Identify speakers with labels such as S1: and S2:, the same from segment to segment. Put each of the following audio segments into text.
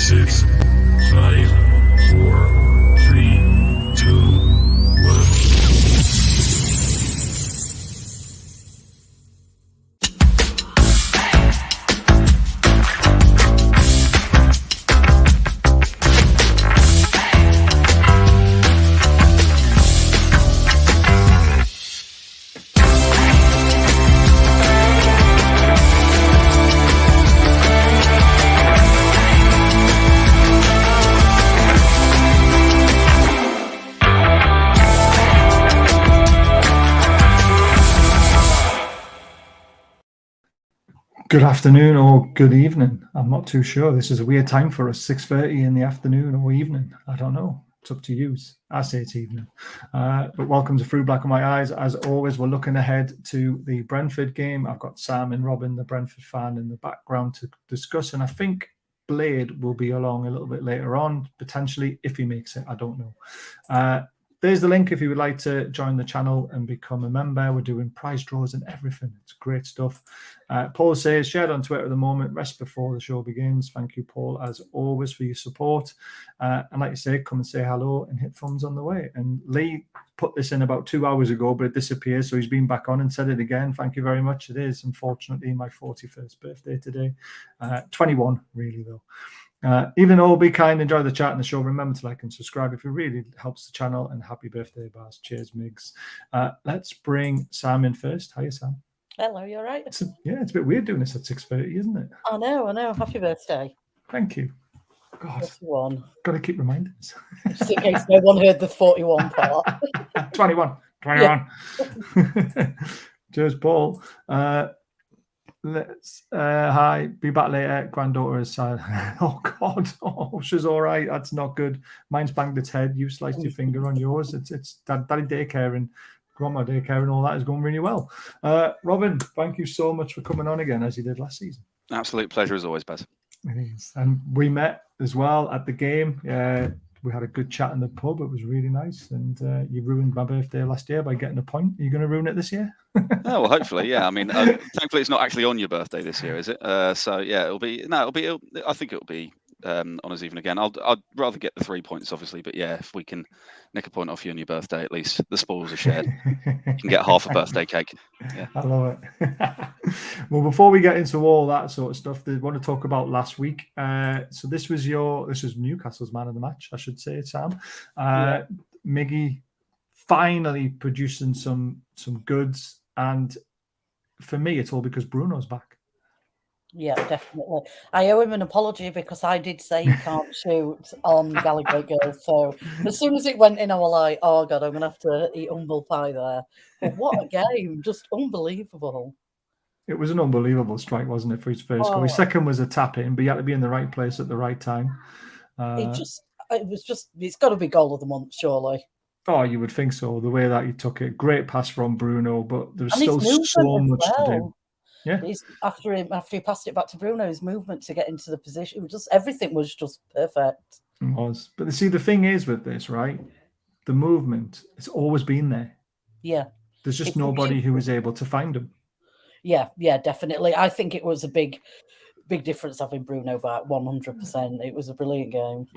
S1: 6, 5, 4, 3, 2, 1.
S2: Good afternoon or good evening. I'm not too sure. This is a weird time for us, 6:30 in the afternoon or evening. I don't know. It's up to you. I say it's evening. But welcome to Through Black and White Eyes. As always, we're looking ahead to the Brentford game. I've got Sam and Robin, the Brentford fan, in the background to discuss. And I think Blade will be along a little bit later on, potentially, if he makes it. I don't know. There's the link if you would like to join the channel and become a member. We're doing prize draws and everything. It's great stuff. Paul says, shared on Twitter at the moment, rest before the show begins. Thank you, Paul, as always, for your support. And like you say, come and say hello and hit thumbs on the way. And Lee put this in about 2 hours ago, but it disappeared. So he's been back on and said it again. Thank you very much. It is, unfortunately, my 41st birthday today. 21, really, though. Even though, be kind, enjoy the chat and the show. Remember to like and subscribe if it really helps the channel. And happy birthday, Baz. Cheers, Migs. Let's bring Sam in first. Hiya, Sam.
S3: Hello, you all right?
S2: It's a bit weird doing this at 6:30, isn't it?
S3: I know. Happy birthday.
S2: Thank you. God,
S3: 41.
S2: Got to keep reminding us.
S3: Just in case no one heard the 41 part.
S2: 21. Cheers, Paul. Let's hi, be back later. Granddaughter is sad. Oh God, oh, she's all right. That's not good. Mine's banged its head. You sliced your finger on yours. It's daddy daycare and grandma daycare and all that is going really well. Robin, thank you so much for coming on again as you did last season.
S4: Absolute pleasure as always, Baz.
S2: It is. And we met as well at the game. We had a good chat in the pub. It was really nice. And you ruined my birthday last year by getting a point. Are you going to ruin it this year?
S4: Oh, well, hopefully, yeah. I mean, thankfully, it's not actually on your birthday this year, is it? So yeah, I think it'll be honours even again. I'd rather get the 3 points, obviously, but yeah, if we can nick a point off you on your birthday, at least the spoils are shared. You can get half a birthday cake. Yeah,
S2: I love it. Well, before we get into all that sort of stuff, I want to talk about last week. So this was Newcastle's man of the match, I should say, Sam. Miggy finally producing some goods, and for me, it's all because Bruno's back.
S3: Yeah, definitely. I owe him an apology because I did say he can't shoot on Gallagher. So as soon as it went in, I was like, oh God, I'm going to have to eat humble pie there. But what a game. Just unbelievable. It
S2: was an unbelievable strike, wasn't it, for his first goal? His second was a tap in, but he had to be in the right place at the right time.
S3: It's got to be goal of the month, surely.
S2: Oh, you would think so. The way that he took it. Great pass from Bruno, but there's still so much to do. Yeah.
S3: After he passed it back to Bruno, his movement to get into the position, everything was just perfect.
S2: It was. But see, the thing is with this, right? The movement, it's always been there.
S3: Yeah.
S2: There's just nobody who was able to find him.
S3: Yeah, definitely. I think it was a big difference having Bruno back, 100%. It was a brilliant game.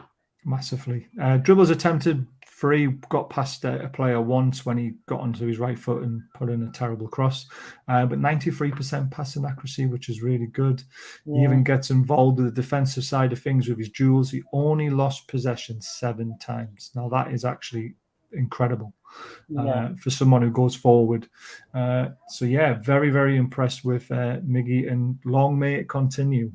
S2: Massively. Dribbles attempted 3, got past a player once when he got onto his right foot and put in a terrible cross. But 93% passing accuracy, which is really good. Yeah. He even gets involved with the defensive side of things with his duels. He only lost possession 7 times. Now, that is actually incredible for someone who goes forward. So, yeah, very, very impressed with Miggy, and long may it continue.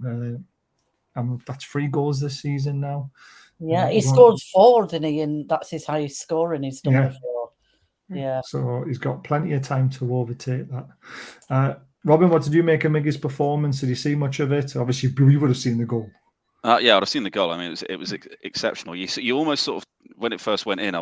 S2: That's 3 goals this season now.
S3: Yeah, he scored 4, didn't he? And that's his highest scoring he's done before. Yeah. So
S2: he's got plenty of time to overtake that. Robin, what did you make of Miggy's performance? Did you see much of it? Obviously, you would have seen the goal.
S4: Yeah, I'd have seen the goal. I mean, it was exceptional. You almost sort of, when it first went in, I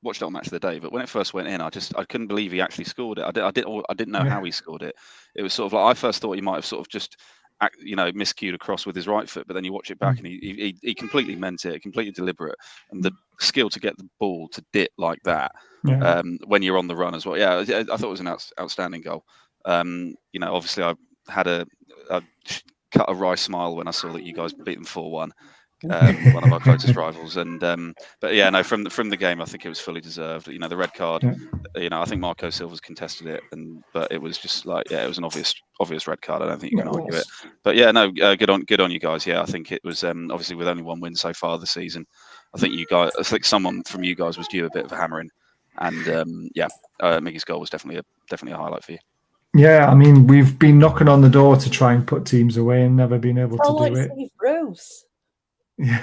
S4: watched it on Match of the Day, but when it first went in, I couldn't believe he actually scored it. I didn't know how he scored it. It was sort of like, I first thought he might have sort of just miscued across with his right foot, but then you watch it back and he completely meant it, completely deliberate, and the skill to get the ball to dip like that when you're on the run as well. Yeah, I thought it was an outstanding goal. Obviously I had a cut a wry smile when I saw that you guys beat them 4-1. one of our closest rivals. And but yeah, no, from the game, I think it was fully deserved. You know, the red card.
S2: Yeah.
S4: You know, I think Marco Silva's contested it, but it was just like, yeah, it was an obvious red card. I don't think you can argue it. But yeah, no, good on you guys. Yeah, I think it was obviously with only one win so far this season. I think someone from you guys was due a bit of a hammering, and Miggy's goal was definitely a highlight for you.
S2: Yeah, I mean, we've been knocking on the door to try and put teams away and never been able to do it.
S3: Steve Bruce.
S2: Yeah.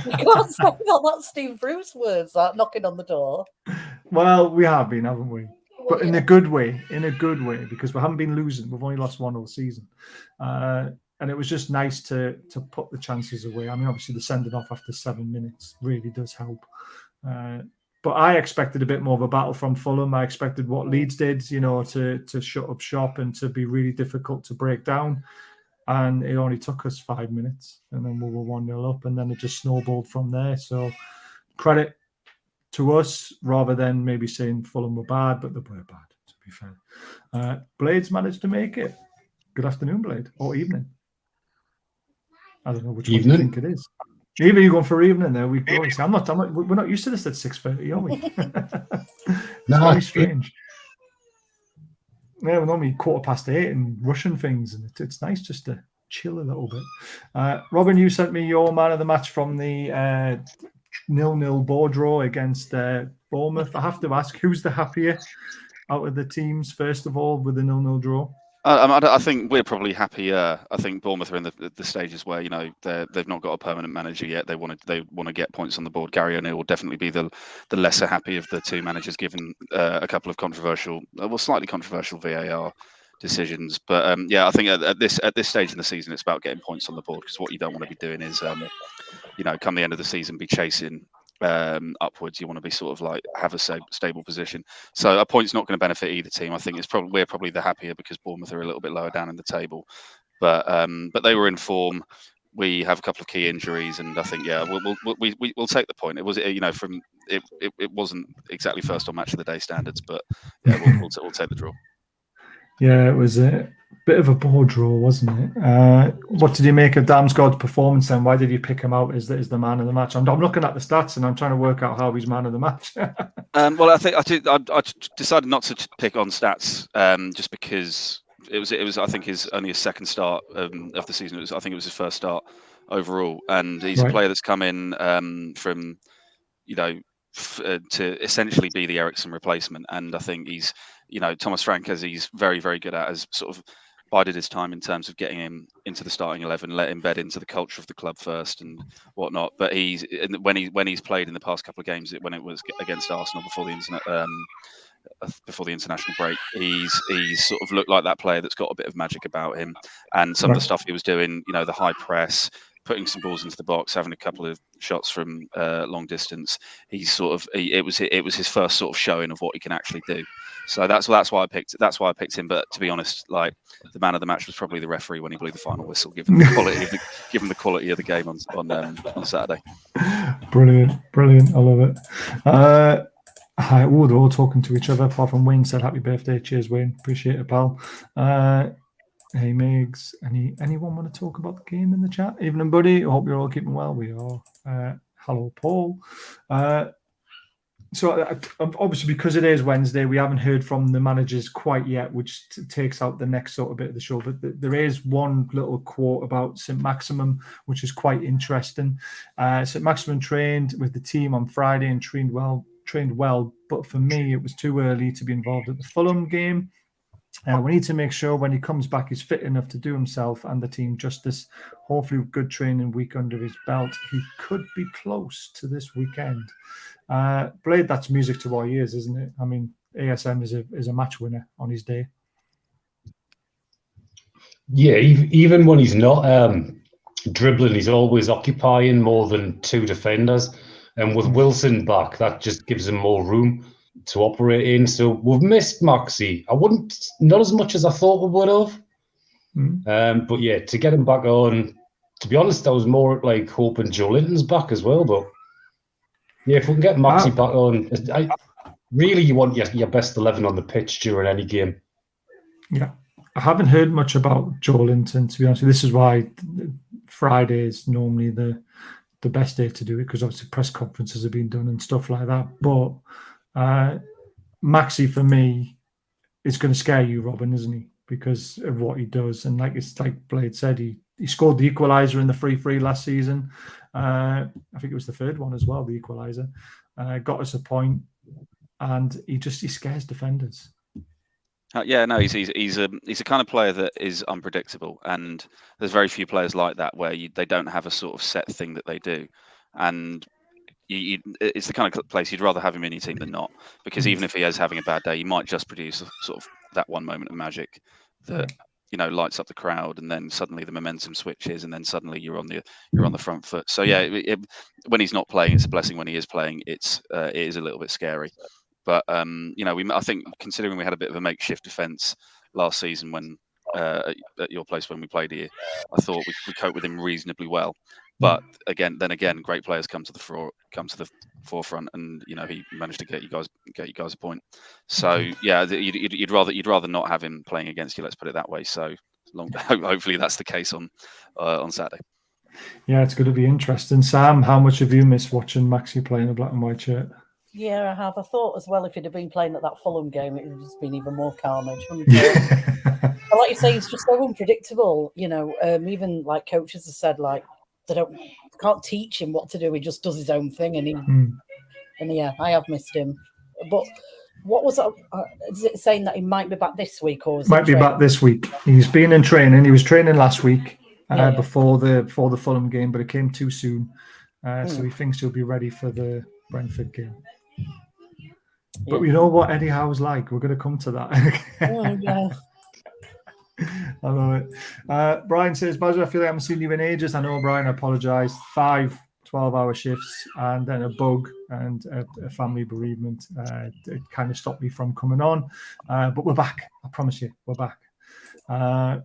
S3: You can't say that's Steve Bruce words, that knocking on the door.
S2: Well, we have been, haven't we? But in a good way, because we haven't been losing. We've only lost one all season. And it was just nice to put the chances away. I mean, obviously the sending off after 7 minutes really does help. But I expected a bit more of a battle from Fulham. I expected what Leeds did, you know, to shut up shop and to be really difficult to break down. And it only took us 5 minutes, and then we were 1-0 up, and then it just snowballed from there. So credit to us, rather than maybe saying Fulham were bad, but they were bad, to be fair. Blade's managed to make it. Good afternoon, Blade, or evening. I don't know which one you think it is. Even you going for evening there? We're not used to this at 6:30, are we? It's very strange. Yeah, we're normally 8:15 and rushing things, and it's nice just to chill a little bit. Robin, you sent me your man of the match from the 0-0 ball draw against Bournemouth. I have to ask, who's the happier out of the teams, first of all, with the 0-0 draw?
S4: I think we're probably happier. I think Bournemouth are in the stages where, you know, they've not got a permanent manager yet. They want to get points on the board. Gary O'Neill will definitely be the lesser happy of the two managers, given a couple of slightly controversial VAR decisions. But I think at this stage in the season, it's about getting points on the board, because what you don't want to be doing is, you know, come the end of the season, be chasing upwards. You want to be sort of like have a stable position. So a point's not going to benefit either team. I think we're probably the happier because Bournemouth are a little bit lower down in the table, but they were in form. We have a couple of key injuries, and I think we'll take the point. It was, you know, it wasn't exactly first on match of the day standards, but yeah, we'll take the draw.
S2: Yeah, it was a bit of a ball draw, wasn't it? What did you make of Damsgaard's performance then? Why did you pick him out as the man of the match? I'm looking at the stats and I'm trying to work out how he's man of the match.
S4: Well, I think I decided not to pick on stats just because it was I think only his second start of the season. I think it was his first start overall, and he's a player that's come in from, you know, to essentially be the Eriksen replacement. And I think he's, you know, Thomas Frank, as he's very, very good at, has sort of bided his time in terms of getting him into the starting 11, let him bed into the culture of the club first and whatnot. But when he's played in the past couple of games, when it was against Arsenal before the international break, he's sort of looked like that player that's got a bit of magic about him. And some of the stuff he was doing, you know, the high press, putting some balls into the box, having a couple of shots from long distance. It was his first sort of showing of what he can actually do. So that's why I picked him. But to be honest, like, the man of the match was probably the referee when he blew the final whistle, given the quality of the game on Saturday.
S2: Brilliant. I love it. They're all talking to each other. Apart from Wayne said, "Happy birthday." Cheers, Wayne. Appreciate it, pal. Hey, Migs. Anyone want to talk about the game in the chat? Evening, buddy. I hope you're all keeping well. We are. Hello, Paul. So obviously, because it is Wednesday, we haven't heard from the managers quite yet, which takes out the next sort of bit of the show. But there is one little quote about Saint-Maximin, which is quite interesting. Saint-Maximin trained with the team on Friday and trained well. But for me, it was too early to be involved at the Fulham game. We need to make sure when he comes back, he's fit enough to do himself and the team justice. Hopefully, with good training week under his belt, he could be close to this weekend. Blade, that's music to our ears, isn't it? I mean, ASM is a match winner on his day.
S5: Yeah, even when he's not dribbling, he's always occupying more than two defenders. And with Wilson back, that just gives him more room to operate in. So we've missed Maxi. Not as much as I thought we would have. But yeah, to get him back on, to be honest, I was more like hoping Joelinton's back as well. But yeah, if we can get Maxi back on, really you want your best 11 on the pitch during any game.
S2: Yeah, I haven't heard much about Joelinton, to be honest. This is why Friday is normally the the best day to do it because obviously press conferences have been done and stuff like that. But Maxi, for me, is going to scare you, Robin, isn't he? Because of what he does. And like Blade said, he scored the equaliser in the 3-3 last season. I think it was the third one as well, the equaliser. Got us a point, and he scares defenders.
S4: No, he's a kind of player that is unpredictable, and there's very few players like that where they don't have a sort of set thing that they do, and it's the kind of place you'd rather have him in your team than not, because even if he is having a bad day, he might just produce sort of that one moment of magic that lights up the crowd, and then suddenly the momentum switches, and then suddenly you're on the front foot. So when he's not playing, it's a blessing. When he is playing, it is a little bit scary. But I think considering we had a bit of a makeshift defence last season when at your place when we played here, I thought we coped with him reasonably well. But again, great players come to the forefront, and he managed to get you guys a point. So you'd rather not have him playing against you. Let's put it that way. So hopefully that's the case on Saturday. Yeah,
S2: it's going to be interesting. Sam, how much have you missed watching Maxi play in a black and white shirt?
S3: Yeah, I have. I thought as well, if he'd have been playing at that Fulham game, it would have just been even more carnage. But like you say, he's just so unpredictable. Even like coaches have said, like they can't teach him what to do. He just does his own thing, and I have missed him. But what was that? Is it saying that he might be back this week, or
S2: might be back this week? He's been in training. He was training last week before the Fulham game, but it came too soon. So he thinks he'll be ready for the Brentford game. But you know what Eddie Howe's like. We're going to come to that. I love it. Brian says, Basil, I feel like I haven't seen you in ages. I know, Brian, I apologise. 5 12-hour shifts and then a bug and a family bereavement. It kind of stopped me from coming on. But we're back. I promise you, we're back. 4-1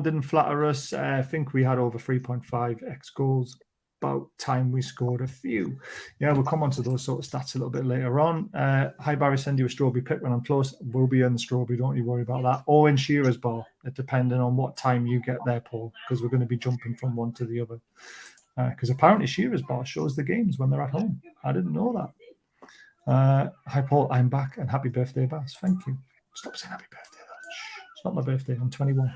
S2: didn't flatter us. I think we had over 3.5 X goals. About time we scored a few. We'll come on to those sort of stats a little bit later on. Hi Barry, send you a strawberry pick when I'm close. We'll be on the strawberry, don't you worry about that. Or in Shearer's bar, depending on what time you get there, Paul, because we're going to be jumping from one to the other. Because apparently Shearer's bar shows the games when they're at home. I didn't know that. Hi Paul, I'm back, and happy birthday, Baz. Thank you. Stop saying happy birthday. It's not my birthday. I'm 21.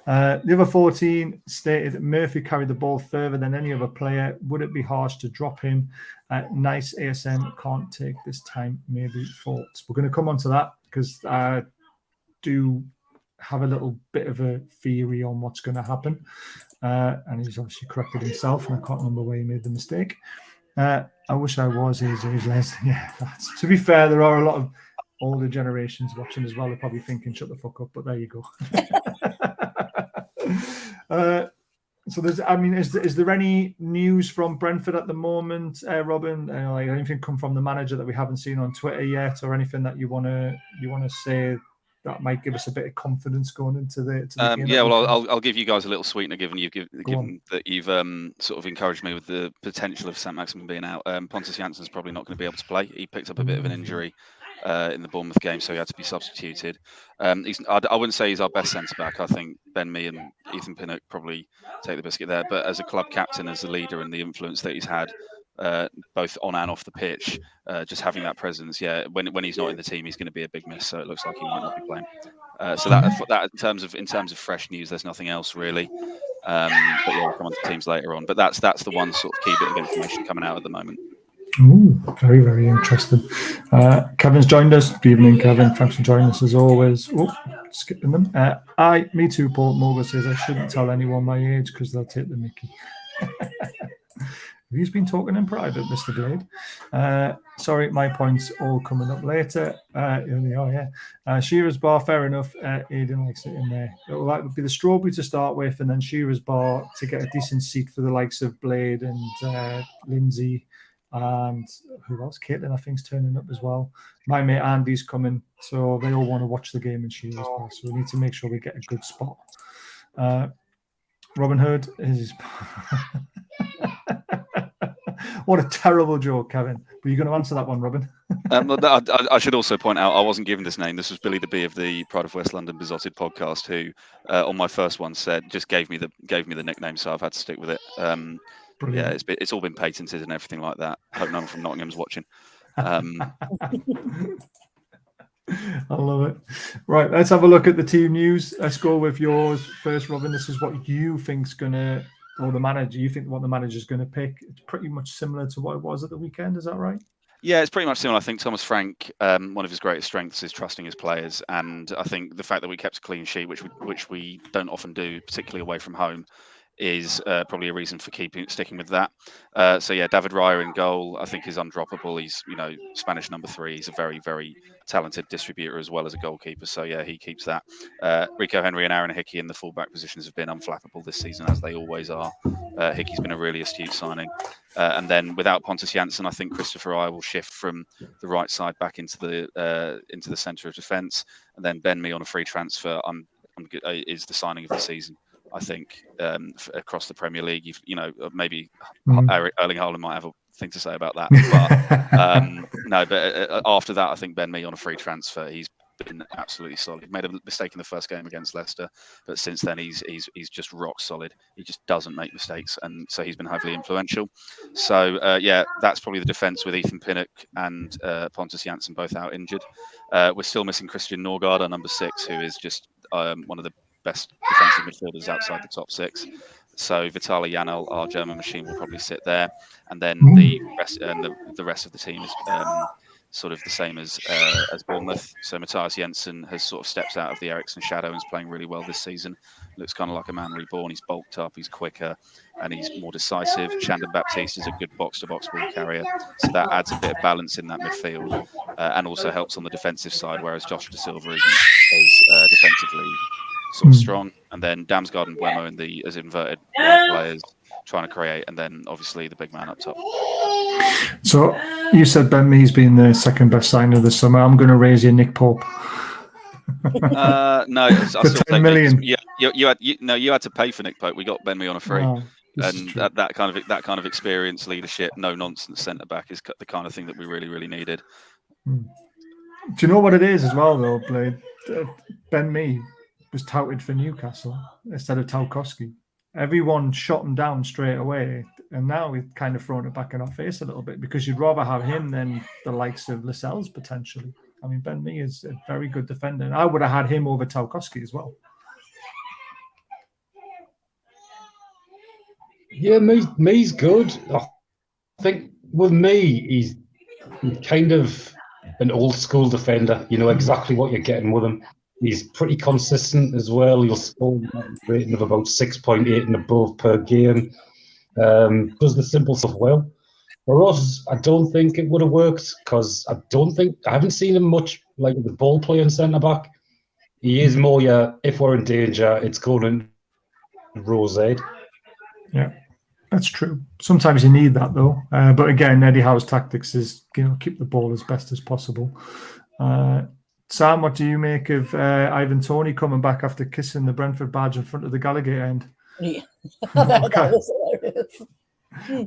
S2: The other 14 stated Murphy carried the ball further than any other player. Would it be harsh to drop him? Nice ASM. Can't take this time. Maybe thoughts. We're going to come on to that because I do have a little bit of a theory on what's going to happen. And he's obviously corrected himself, and I can't remember where he made the mistake. I wish I was his Les. Yeah, to be fair, there are a lot of older generations watching as well. They're probably thinking, shut the fuck up, but there you go. So is there any news from Brentford at the moment, Robin? Like anything come from the manager that we haven't seen on Twitter yet, or anything that you want to say that might give us a bit of confidence going into the game?
S4: I'll give you guys a little sweetener, given that you've sort of encouraged me with the potential of Saint-Maximin being out. Pontus Jansson's probably not going to be able to play. He picked up a bit of an injury in the Bournemouth game, so he had to be substituted. I wouldn't say he's our best centre-back. I think Ben Mee and Ethan Pinnock probably take the biscuit there. But as a club captain, as a leader, and the influence that he's had both on and off the pitch, just having that presence, when he's not in the team, he's going to be a big miss. So it looks like he might not be playing. So that in terms of fresh news, there's nothing else really. But we'll come on to teams later on. But that's the one sort of key bit of information coming out at the moment.
S2: Ooh, very, very interesting. Kevin's joined us. Good evening, Kevin. Thanks for joining us as always. Oh, skipping them. Me too, Paul. Morgan says I shouldn't tell anyone my age because they'll take the mickey. Have you been talking in private, Mr. Blade? Sorry, my points all coming up later. Here they are, yeah. Shearer's bar, fair enough. Aidan likes it in there. That would be the strawberry to start with, and then Shearer's bar to get a decent seat for the likes of Blade and Lindsay. And who else? Caitlin, I think, is turning up as well. My mate Andy's coming, so they all want to watch the game in Shearer's bar. So we need to make sure we get a good spot. Robin Hood is. What a terrible joke, Kevin. But you're going to answer that one, Robin.
S4: I should also point out I wasn't given this name. This was Billy the Bee of the Pride of West London Besotted podcast, who on my first one gave me the nickname, so I've had to stick with it.
S2: Brilliant.
S4: Yeah, it's all been patented and everything like that. Hope no one from Nottingham's watching.
S2: I love it. Right, let's have a look at the team news. Let's go with yours first, Robin. This is what you think's gonna, or the manager. You think what the manager's gonna pick? It's pretty much similar to what it was at the weekend. Is that right?
S4: Yeah, it's pretty much similar. I think Thomas Frank, one of his greatest strengths is trusting his players, and I think the fact that we kept a clean sheet, which we don't often do, particularly away from home, is probably a reason for sticking with that. So yeah, David Raya in goal, I think is undroppable. He's Spanish number 3. He's a very, very talented distributor as well as a goalkeeper. So yeah, he keeps that. Rico Henry and Aaron Hickey in the fullback positions have been unflappable this season, as they always are. Hickey's been a really astute signing. And then without Pontus Jansson, I think Christopher Raya will shift from the right side back into the centre of defence, and then Ben Mee on a free transfer is the signing of the season. I think across the Premier League, maybe Erling Haaland might have a thing to say about that. But but after that, I think Ben Mee on a free transfer, he's been absolutely solid. He made a mistake in the first game against Leicester, but since then he's just rock solid. He just doesn't make mistakes, and so he's been heavily influential. So yeah, that's probably the defence with Ethan Pinnock and Pontus Jansson both out injured. We're still missing Christian Norgard, our number 6, who is just one of the best defensive midfielders outside the top 6. So Vitaly Janel, our German machine, will probably sit there, and then the rest of the team is sort of the same as Bournemouth. So Matthias Jensen has sort of stepped out of the Eriksen shadow and is playing really well this season. Looks kind of like a man reborn. He's bulked up, he's quicker, and he's more decisive. Shandon Baptiste is a good box-to-box ball carrier, so that adds a bit of balance in that midfield, and also helps on the defensive side, whereas Josh De Silva is defensively sort of strong. And then Damsgaard and Buemo as inverted players trying to create, and then obviously the big man up top.
S2: So you said Ben Mee's been the second best signing of the summer. I'm going to raise you Nick Pope.
S4: No, I still
S2: For 10 million.
S4: You had to pay for Nick Pope. We got Ben Mee on a free, and that kind of experience, leadership, no nonsense centre back is the kind of thing that we really, really needed.
S2: Do you know what it is as well, though, Blade? Ben Mee was touted for Newcastle instead of Tarkowski. Everyone shot him down straight away, and now we've kind of thrown it back in our face a little bit, because you'd rather have him than the likes of Lascelles potentially. I mean, Ben Mee is a very good defender, and I would have had him over Tarkowski as well.
S5: Yeah, Mee's good. I think with Mee, he's kind of an old school defender. You know exactly what you're getting with him. He's pretty consistent as well. He'll score a rating of about 6.8 and above per game. Does the simple stuff well. For us, I don't think it would have worked, because I haven't seen him much like the ball playing centre back. He is more if we're in danger, it's going in Rose.
S2: Yeah, that's true. Sometimes you need that though. But again, Eddie Howe's tactics is keep the ball as best as possible. Sam, what do you make of Ivan Toney coming back after kissing the Brentford badge in front of the Gallagher end?
S3: Yeah. That was hilarious.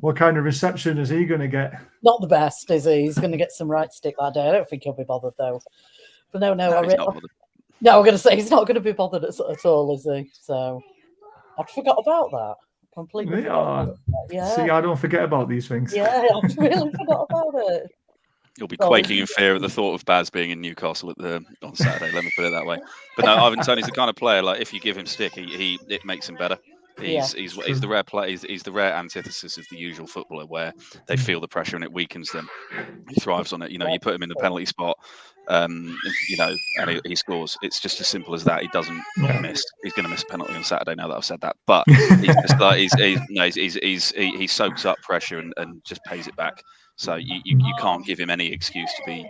S2: What kind of reception is he going to get?
S3: Not the best, is he? He's going to get some right stick that day. I don't think he'll be bothered, though. But no, I'm going to say he's not going to be bothered at all, is he? So I forgot about that. Completely. Yeah.
S2: See, I don't forget about these things.
S3: Yeah, I really forgot about it.
S4: You'll be quaking in fear at the thought of Baz being in Newcastle on Saturday. Let me put it that way. But no, Ivan Toney's the kind of player, like, if you give him stick, it makes him better. He's the rare player. He's the rare antithesis of the usual footballer, where they feel the pressure and it weakens them. He thrives on it. You put him in the penalty spot, and he scores. It's just as simple as that. He doesn't miss. He's going to miss a penalty on Saturday. Now that I've said that, but he's just like he soaks up pressure and just pays it back. So you can't give him any excuse to be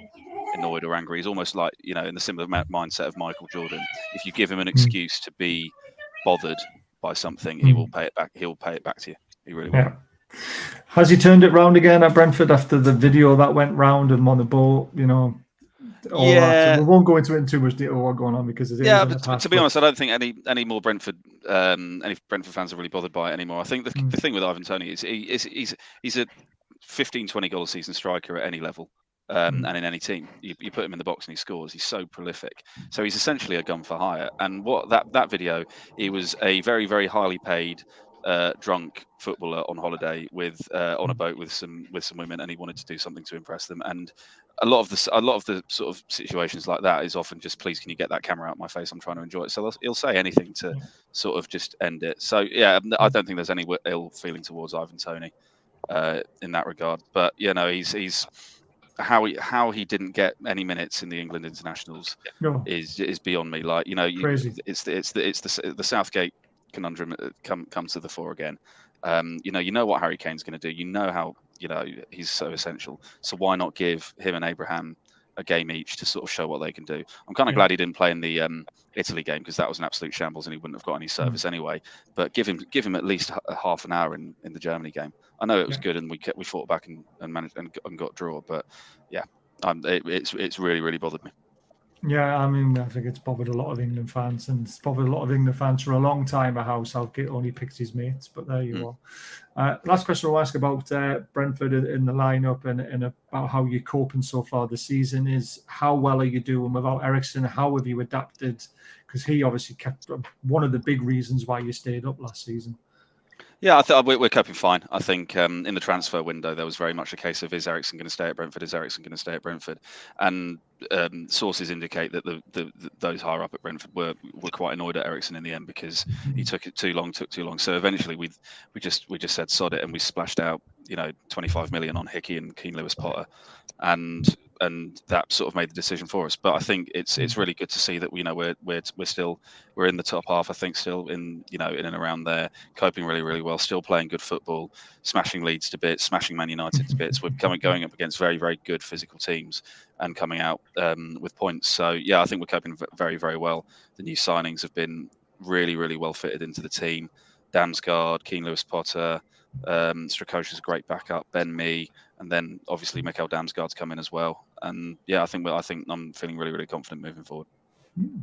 S4: annoyed or angry. He's almost like, in the similar mindset of Michael Jordan. If you give him an excuse to be bothered by something, he will pay it back. He'll pay it back to you. He really will.
S2: Yeah. Has he turned it round again at Brentford after the video that went round and on the boat? That. We won't go into it in too much detail what's going on, because it is.
S4: Yeah, but to be honest, I don't think any more Brentford fans are really bothered by it anymore. I think the thing with Ivan Toney is he's a 15-20 goal a season striker at any level. And in any team, you put him in the box and he scores. He's so prolific. So he's essentially a gun for hire. And what that video, he was a very, very highly paid drunk footballer on holiday with on a boat with some women, and he wanted to do something to impress them. And a lot of the sort of situations like that is often just, please, can you get that camera out of my face? I'm trying to enjoy it. So he'll say anything to sort of just end it. So yeah, I don't think there's any ill feeling towards Ivan Toney in that regard. But he's how he didn't get any minutes in the England internationals is beyond me. Like,
S2: Crazy.
S4: it's the Southgate conundrum comes to the fore again. You know what Harry Kane's going to do. You know how he's so essential. So why not give him and Abraham a game each to sort of show what they can do? I'm kind of glad he didn't play in the Italy game, because that was an absolute shambles and he wouldn't have got any service anyway. But give him at least half an hour in the Germany game. I know it was good, and we fought back and managed and got a draw. But yeah, it's really, really bothered me.
S2: Yeah, I mean, I think it's bothered a lot of England fans, and it's bothered a lot of England fans for a long time about how Southgate only picks his mates. But there you are. Last question I'll ask about Brentford in the lineup and about how you're coping so far this season is, how well are you doing without Eriksen? How have you adapted? Because he obviously kept one of the big reasons why you stayed up last season.
S4: Yeah, I think we're coping fine. I think in the transfer window, there was very much a case of, is Eriksen going to stay at Brentford? Is Eriksen going to stay at Brentford? And sources indicate that those higher up at Brentford were quite annoyed at Eriksen in the end, because he took too long. So eventually we just said sod it, and we splashed out 25 million on Hickey and Keane Lewis-Potter, and that sort of made the decision for us. But I think it's really good to see that we're in the top half. I think still in and around there, coping really, really well, still playing good football, smashing Leeds to bits, smashing Man United to bits. We're going up against very, very good physical teams and coming out with points. So yeah, I think we're coping very, very well. The new signings have been really, really well fitted into the team. Damsgaard, Keane Lewis-Potter, Strakosha's a great backup, Ben Mee, and then obviously Mikel Damsgaard's come in as well. And yeah, I think I'm feeling really, really confident moving forward.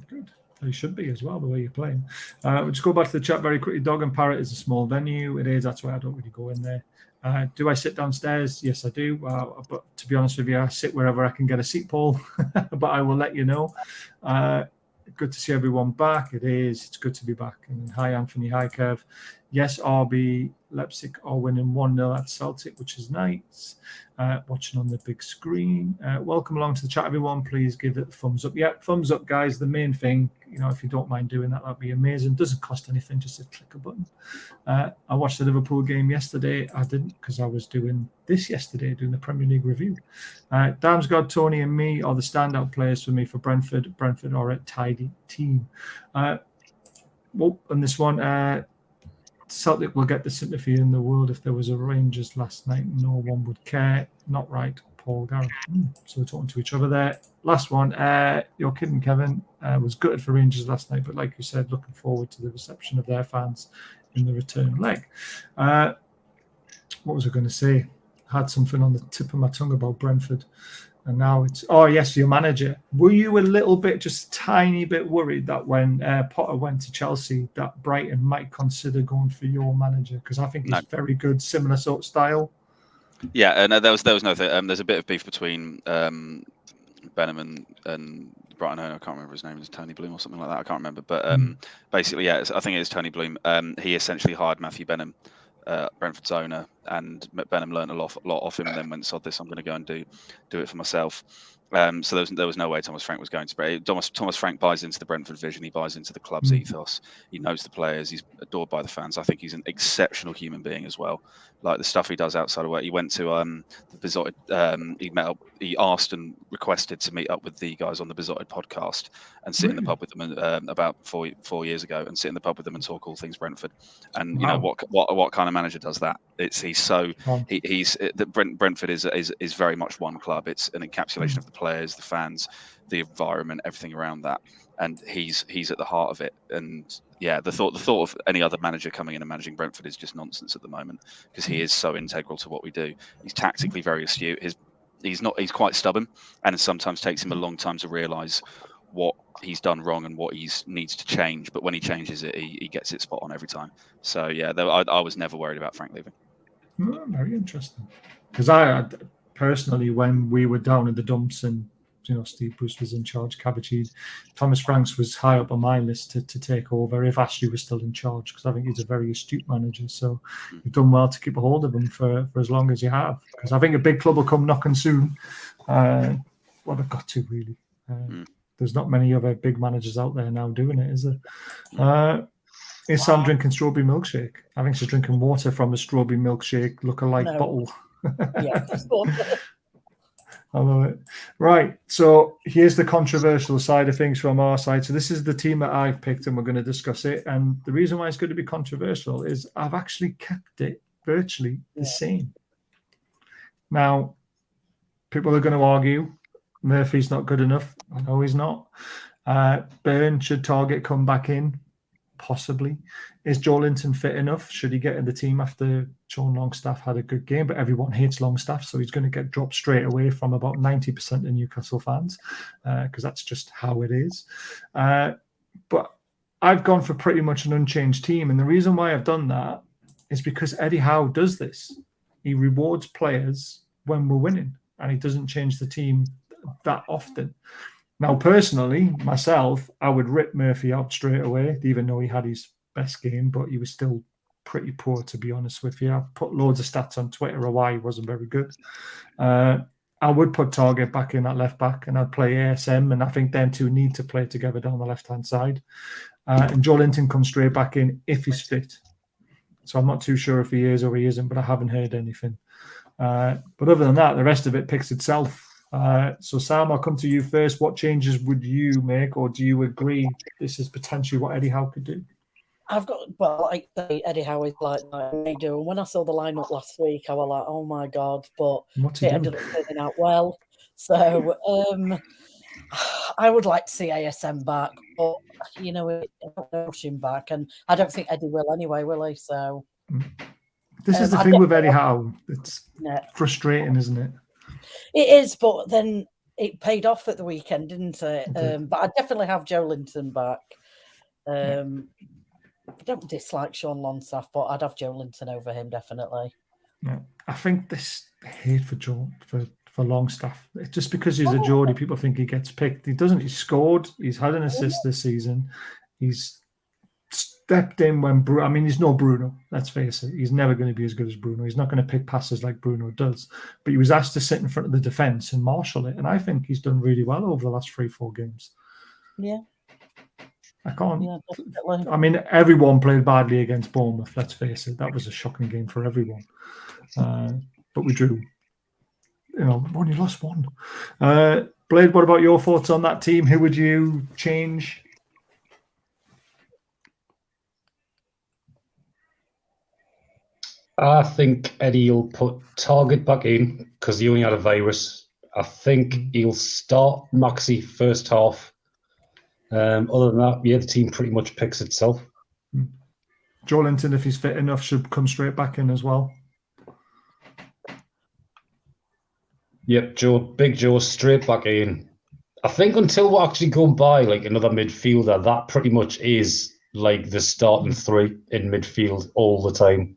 S2: Good. You should be as well, the way you're playing. We'll just go back to the chat very quickly. Dog and Parrot is a small venue. It is. That's why I don't really go in there. Do I sit downstairs? Yes, I do. But to be honest with you, I sit wherever I can get a seat, Paul. But I will let you know. Good to see everyone back. It is. It's good to be back. And hi, Anthony. Hi, Kev. Yes, RB Leipzig are winning 1-0 at Celtic, which is nice. Watching on the big screen. Welcome along to the chat, everyone. Please give it a thumbs up. Yeah, thumbs up, guys. The main thing, if you don't mind doing that, that'd be amazing. Doesn't cost anything, just to click a button. I watched the Liverpool game yesterday. I didn't, because I was doing this yesterday, doing the Premier League review. Damsgaard, Toney, and me are the standout players for me for Brentford. Brentford are a tidy team. On this one, Celtic will get the sympathy in the world if there was a Rangers last night. No one would care. Not right, Paul Garrett. So we're talking to each other there. Last one. You're kidding, Kevin. Was gutted for Rangers last night, but like you said, looking forward to the reception of their fans in the return leg. What was I going to say? Had something on the tip of my tongue about Brentford. And now it's, yes, your manager. Were you a little bit, just tiny bit worried that when Potter went to Chelsea, that Brighton might consider going for your manager? Because I think he's very good, similar sort of style. Yeah, and there was nothing. There's a bit of beef between Benham and Brighton owner. I can't remember his name. Is Tony Bloom or something like that? I can't remember. But basically, yeah, I think it is Tony Bloom. He essentially hired Matthew Benham, Brentford's owner, and Benham learned a lot off him, and then went, sod this, I'm going to go and do it for myself. So there was no way Thomas Frank was going to break. Thomas Frank buys into the Brentford vision. He buys into the club's ethos. He knows the players. He's adored by the fans. I think he's an exceptional human being as well. Like the stuff he does outside of work. He went to the Besotted. He met up. He asked and requested to meet up with the guys on the Besotted podcast and sit in the pub with them about 4 years ago, and sit in the pub with them and talk all things Brentford. And you know what kind of manager does that? Brentford is very much one club. It's an encapsulation of the players, the fans, the environment, everything around that, and he's at the heart of it. And yeah, the thought of any other manager coming in and managing Brentford is just nonsense at the moment, because he is so integral to what we do. He's tactically very astute. He's quite stubborn, and it sometimes takes him a long time to realise what he's done wrong and what he needs to change. But when he changes it, he gets it spot on every time. So yeah, I was never worried about Frank leaving. Very interesting, because I personally, when we were down in the dumps and Steve Bruce was in charge, Cabbageed. Thomas Franks was high up on my list to take over if Ashley was still in charge, because I think he's a very astute manager. So you've done well to keep a hold of him for as long as you have, because I think a big club will come knocking soon. Well, they've got to, really. There's not many other big managers out there now doing it, is there? Is Sam drinking strawberry milkshake? I think she's drinking water from a strawberry milkshake look-alike bottle.
S3: Yeah.
S2: I love it. Right, so here's the controversial side of things from our side. So this is the team that I've picked, and we're going to discuss it. And the reason why it's going to be controversial is I've actually kept it virtually the same. Now, people are going to argue Murphy's not good enough. I know he's not. Byrne, should Target come back in? Possibly. Is Joelinton fit enough? Should he get in the team after Sean Longstaff had a good game? But everyone hates Longstaff, so he's going to get dropped straight away from about 90% of Newcastle fans, because that's just how it is. But I've gone for pretty much an unchanged team, and the reason why I've done that is because Eddie Howe does this. He rewards players when we're winning, and he doesn't change the team that often. Now, personally, myself, I would rip Murphy out straight away, even though he had his best game, but he was still pretty poor, to be honest with you. I've put loads of stats on Twitter of why he wasn't very good. I would put Target back in at left back, and I'd play ASM, and I think them two need to play together down the left-hand side. And Joelinton comes straight back in if he's fit. So I'm not too sure if he is or he isn't, but I haven't heard anything. But other than that, the rest of it picks itself. So Sam, I'll come to you first. What changes would you make, or do you agree this is potentially what Eddie Howe could do?
S3: Like Eddie Howe is like they do. And when I saw the lineup last week, I was like, oh my God, but it ended up turning out well. So I would like to see ASM back, but I don't push him back, and I don't think Eddie will anyway, will he? So
S2: this is the thing with Eddie Howe. It's frustrating, isn't it?
S3: It is, but then it paid off at the weekend, didn't it? But I definitely have Joelinton back. I don't dislike Sean Longstaff, but I'd have Joelinton over him, definitely.
S2: Yeah. I think this hate for Longstaff, just because he's a Geordie, people think he gets picked. He doesn't. He's scored. He's had an assist this season. He's stepped in when he's no Bruno, let's face it. He's never going to be as good as Bruno. He's not going to pick passes like Bruno does. But he was asked to sit in front of the defence and marshal it. And I think he's done really well over the last 3-4 games. Yeah. I can't. Yeah, definitely. Everyone played badly against Bournemouth, let's face it. That was a shocking game for everyone. But we drew. Only lost one. Blade, what about your thoughts on that team? Who would you change?
S5: I think Eddie will put Target back in because he only had a virus. I think he'll start Maxi first half. Other than that, the team pretty much picks itself.
S2: Joelinton, if he's fit enough, should come straight back in as well.
S5: Yep, Big Joe straight back in. I think until we're actually going by like another midfielder, that pretty much is like the starting three in midfield all the time.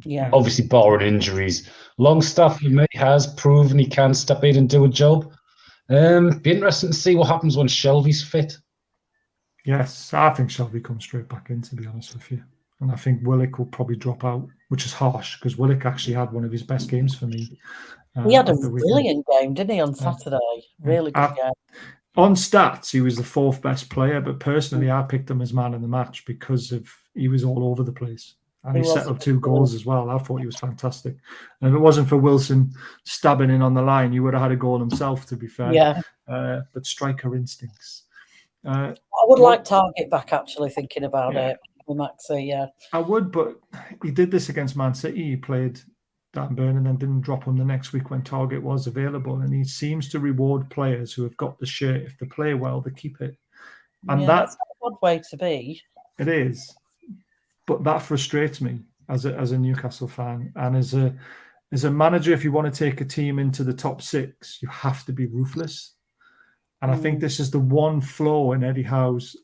S3: Yeah.
S5: Obviously, barring injuries. Longstaff, for me, has proven he can step in and do a job. Be interesting to see what happens when Shelby's fit.
S2: Yes, I think Shelby comes straight back in, to be honest with you. And I think Willock will probably drop out, which is harsh because Willock actually had one of his best games for me.
S3: He had a brilliant game, didn't he, on Saturday? Really good game.
S2: On stats, he was the fourth best player, but personally, I picked him as man of the match because he was all over the place. And he set up 2 goals as well. I thought he was fantastic. And if it wasn't for Wilson stabbing in on the line, he would have had a goal himself, to be fair.
S3: Yeah.
S2: But striker instincts.
S3: I would like Target back, actually, thinking about it. Maxi, yeah.
S2: I would, but he did this against Man City. He played Dan Burn and then didn't drop him the next week when Target was available. And he seems to reward players who have got the shirt. If they play well, they keep it. And
S3: that's a good way to be.
S2: It is. But that frustrates me as a Newcastle fan. And as a manager, if you want to take a team into the top 6, you have to be ruthless. And I think this is the one flaw in Eddie Howe's,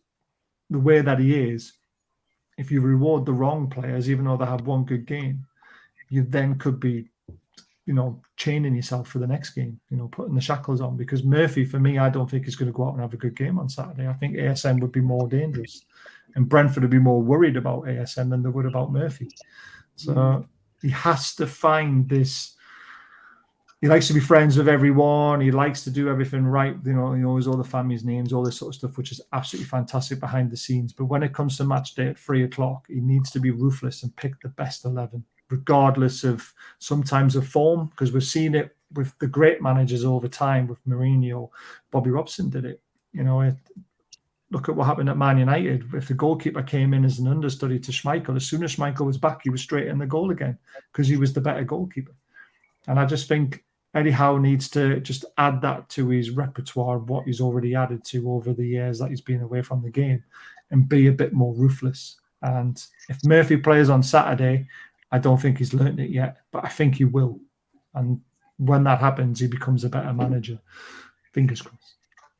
S2: the way that he is. If you reward the wrong players, even though they have one good game, you then could be chaining yourself for the next game, putting the shackles on, because Murphy, for me, I don't think he's going to go out and have a good game on Saturday. I think ASM would be more dangerous, and Brentford would be more worried about ASM than they would about Murphy. So he has to find this. He likes to be friends with everyone. He likes to do everything right. He knows all the family's names, all this sort of stuff, which is absolutely fantastic behind the scenes. But when it comes to match day at 3:00, he needs to be ruthless and pick the best 11, regardless of sometimes of form, because we've seen it with the great managers over time. With Mourinho, Bobby Robson did it. Look at what happened at Man United. If the goalkeeper came in as an understudy to Schmeichel, as soon as Schmeichel was back, he was straight in the goal again because he was the better goalkeeper. And I just think Eddie Howe needs to just add that to his repertoire of what he's already added to over the years that he's been away from the game, and be a bit more ruthless. And if Murphy plays on Saturday, I don't think he's learned it yet, but I think he will. And when that happens, he becomes a better manager. Fingers crossed.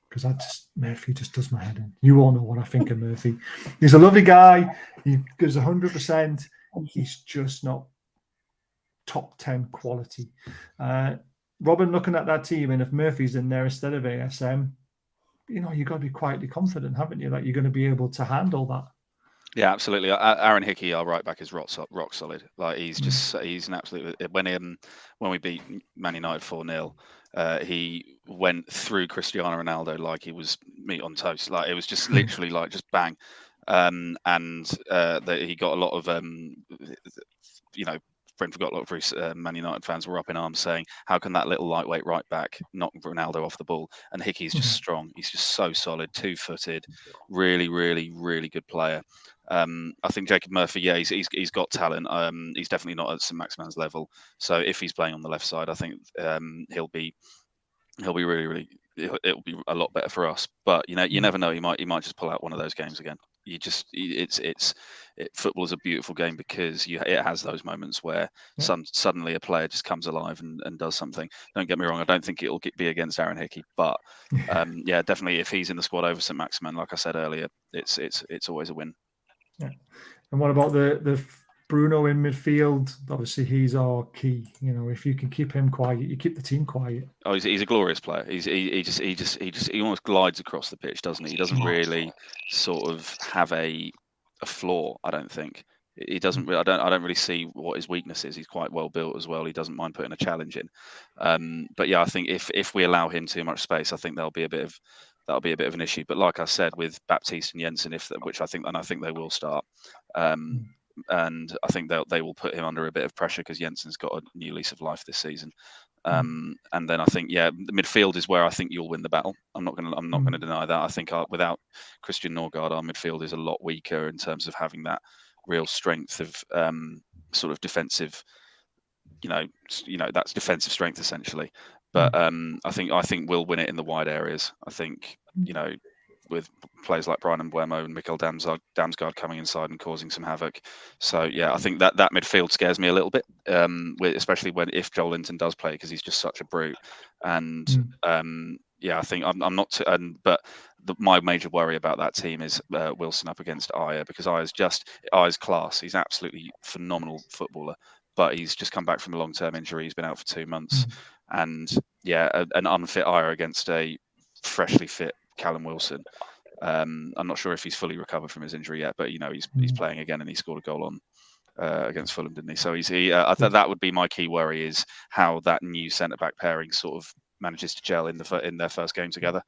S2: Because Murphy just does my head in. You all know what I think of Murphy. He's a lovely guy. He gives 100%. He's just not top 10 quality. Robin, looking at that team, and if Murphy's in there instead of ASM, you've got to be quietly confident, haven't you, that you're going to be able to handle that.
S4: Yeah, absolutely. Aaron Hickey, our right back, is rock solid. Like he's an absolute. When we beat Man United 4-0, he went through Cristiano Ronaldo like he was meat on toast. Like it was just literally like just bang, and he got a lot of Brentford got a lot of Man United fans were up in arms saying, how can that little lightweight right back knock Ronaldo off the ball? And Hickey's just strong. He's just so solid, 2-footed, really, really, really good player. I think Jacob Murphy, he's got talent. He's definitely not at Saint-Maximin's level. So if he's playing on the left side, I think he'll be really, really. It'll be a lot better for us. But you never know. He might just pull out one of those games again. Football is a beautiful game because it has those moments where suddenly a player just comes alive and does something. Don't get me wrong, I don't think it'll be against Aaron Hickey, but definitely if he's in the squad over Saint-Maximin, like I said earlier, it's always a win.
S2: Yeah. And what about the Bruno in midfield? Obviously, he's our key. If you can keep him quiet, you keep the team quiet.
S4: Oh, he's a glorious player. He almost glides across the pitch, doesn't he? He doesn't really sort of have a flaw. I don't think he doesn't. I don't really see what his weakness is. He's quite well built as well. He doesn't mind putting a challenge in. But yeah, I think if we allow him too much space, I think that'll be a bit of an issue. But like I said, with Baptiste and Jensen, I think they will start. And I think they will put him under a bit of pressure because Jensen's got a new lease of life this season. And then I think the midfield is where I think you'll win the battle. I'm not going to deny that. I think without Christian Norgard, our midfield is a lot weaker in terms of having that real strength of sort of defensive. That's defensive strength essentially. But I think we'll win it in the wide areas. I think with players like Brian Mbeumo and Mikkel Damsgaard coming inside and causing some havoc. So yeah, I think that midfield scares me a little bit, especially if Joelinton does play, because he's just such a brute. And I think I'm not. But my major worry about that team is Wilson up against Ayer, because Ayer's class. He's absolutely phenomenal footballer, but he's just come back from a long-term injury. He's been out for 2 months, and an unfit Ayer against a freshly fit Callum Wilson. I'm not sure if he's fully recovered from his injury yet, but he's playing again, and he scored a goal on against Fulham, didn't he? So that would be my key worry, is how that new centre back pairing sort of manages to gel in their first game together.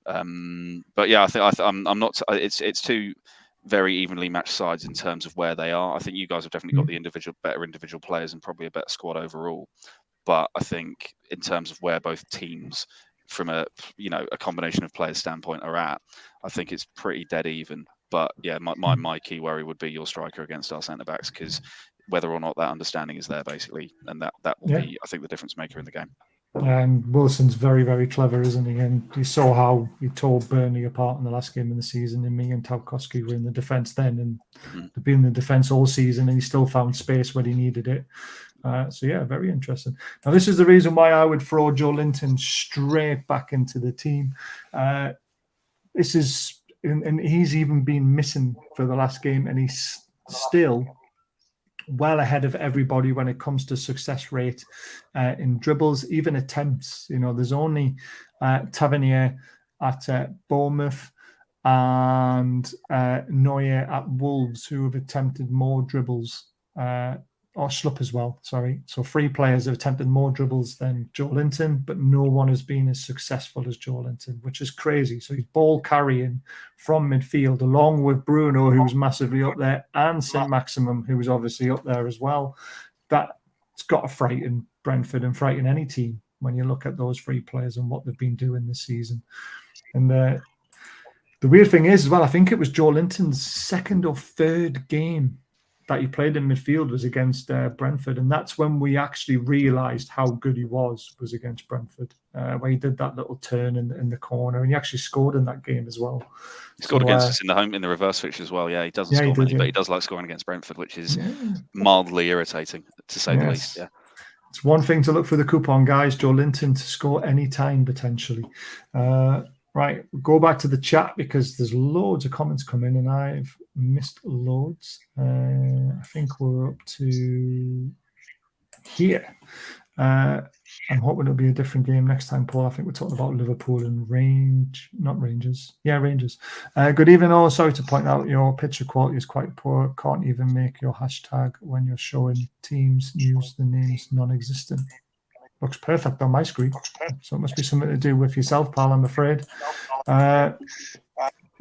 S4: But yeah, I'm not. It's two very evenly matched sides in terms of where they are. I think you guys have definitely got the better individual players and probably a better squad overall. But I think in terms of where both teams, from a combination of players standpoint, are at, I think it's pretty dead even. But yeah, my key worry would be your striker against our centre backs, because whether or not that understanding is there, basically, and that will be, I think, the difference maker in the game.
S2: And Wilson's very, very clever, isn't he? And you saw how he tore Burnley apart in the last game of the season, and me and Tarkowski were in the defence then, and they've been in the defence all season, and he still found space when he needed it. So yeah, very interesting. Now, this is the reason why I would throw Joelinton straight back into the team. This is, and he's even been missing for the last game, and he's still well ahead of everybody when it comes to success rate in dribbles, even attempts. There's only Tavernier at Bournemouth and Neuer at Wolves who have attempted more dribbles, or Schlupp as well, sorry. So 3 players have attempted more dribbles than Joelinton, but no one has been as successful as Joelinton, which is crazy. So he's ball carrying from midfield, along with Bruno, who's massively up there, and Saint-Maximin, who was obviously up there as well. That's got to frighten Brentford and frighten any team when you look at those 3 players and what they've been doing this season. And the weird thing is, as well, I think it was Joelinton's 2nd or 3rd game that he played in midfield was against Brentford, and that's when we actually realised how good he was against Brentford, where he did that little turn in the corner, and he actually scored in that game as well.
S4: He scored against us in the reverse fixture as well. Yeah, he doesn't score many, but he does like scoring against Brentford, which is mildly irritating, to say the least. Yeah.
S2: It's one thing to look for the coupon, guys. Joelinton to score any time, potentially. Right, go back to the chat because there's loads of comments coming and I've missed loads. I think we're up to here. I'm hoping it'll be a different game next time, Paul. I think we're talking about Liverpool and Rangers. Yeah, Rangers. Good evening all. Sorry to point out your picture quality is quite poor. Can't even make your hashtag when you're showing teams news. The name's non-existent. Looks perfect on my screen. So it must be something to do with yourself, pal, I'm afraid.